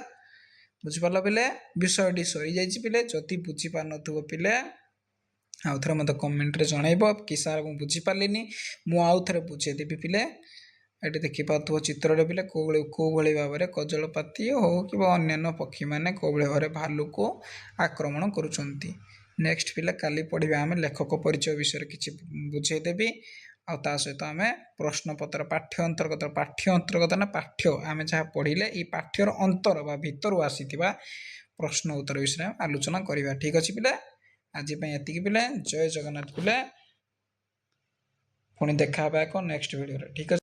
ବୁଝିପାରିଲ ପିଲେ? ବିଷୟଟି ସରିଯାଇଛି ପିଲେ। ଯଦି ବୁଝିପାରୁନଥିବ ପିଲେ ଆଉ ଥରେ ମୋତେ କମେଣ୍ଟରେ ଜଣାଇବ କି ସାର୍ ମୁଁ ବୁଝିପାରିଲିନି, ମୁଁ ଆଉ ଥରେ ବୁଝେଇଦେବି ପିଲେ। ଏଠି ଦେଖିପାରୁଥିବ ଚିତ୍ରରେ ପିଲେ କେଉଁଭଳି ଭାବରେ ଗଜଳପାତି ହେଉ କିମ୍ବା ଅନ୍ୟାନ୍ୟ ପକ୍ଷୀମାନେ କେଉଁଭଳି ଭାବରେ ଭାଲୁକୁ ଆକ୍ରମଣ କରୁଛନ୍ତି। ନେକ୍ସଟ ପିଲା କାଲି ପଢ଼ିବା ଆମେ ଲେଖକ ପରିଚୟ ବିଷୟରେ କିଛି ବୁଝେଇଦେବି। ଆଉ ତା ସହିତ ଆମେ ପ୍ରଶ୍ନପତ୍ର ପାଠ୍ୟ ଅନ୍ତର୍ଗତ ଆମେ ଯାହା ପଢ଼ିଲେ ଏଇ ପାଠ୍ୟର ଅନ୍ତର ବା ଭିତରୁ ଆସିଥିବା ପ୍ରଶ୍ନ ଉତ୍ତର ବିଷୟରେ ଆଲୋଚନା କରିବା। ଠିକ୍ ଅଛି ପିଲା, ଆଜି ପାଇଁ ଏତିକି ପିଲା। ଜୟ ଜଗନ୍ନାଥ ପିଲା। ପୁଣି ଦେଖା ହେବା ଏକ ନେକ୍ସଟ ଭିଡ଼ିଓରେ। ଠିକ୍ ଅଛି।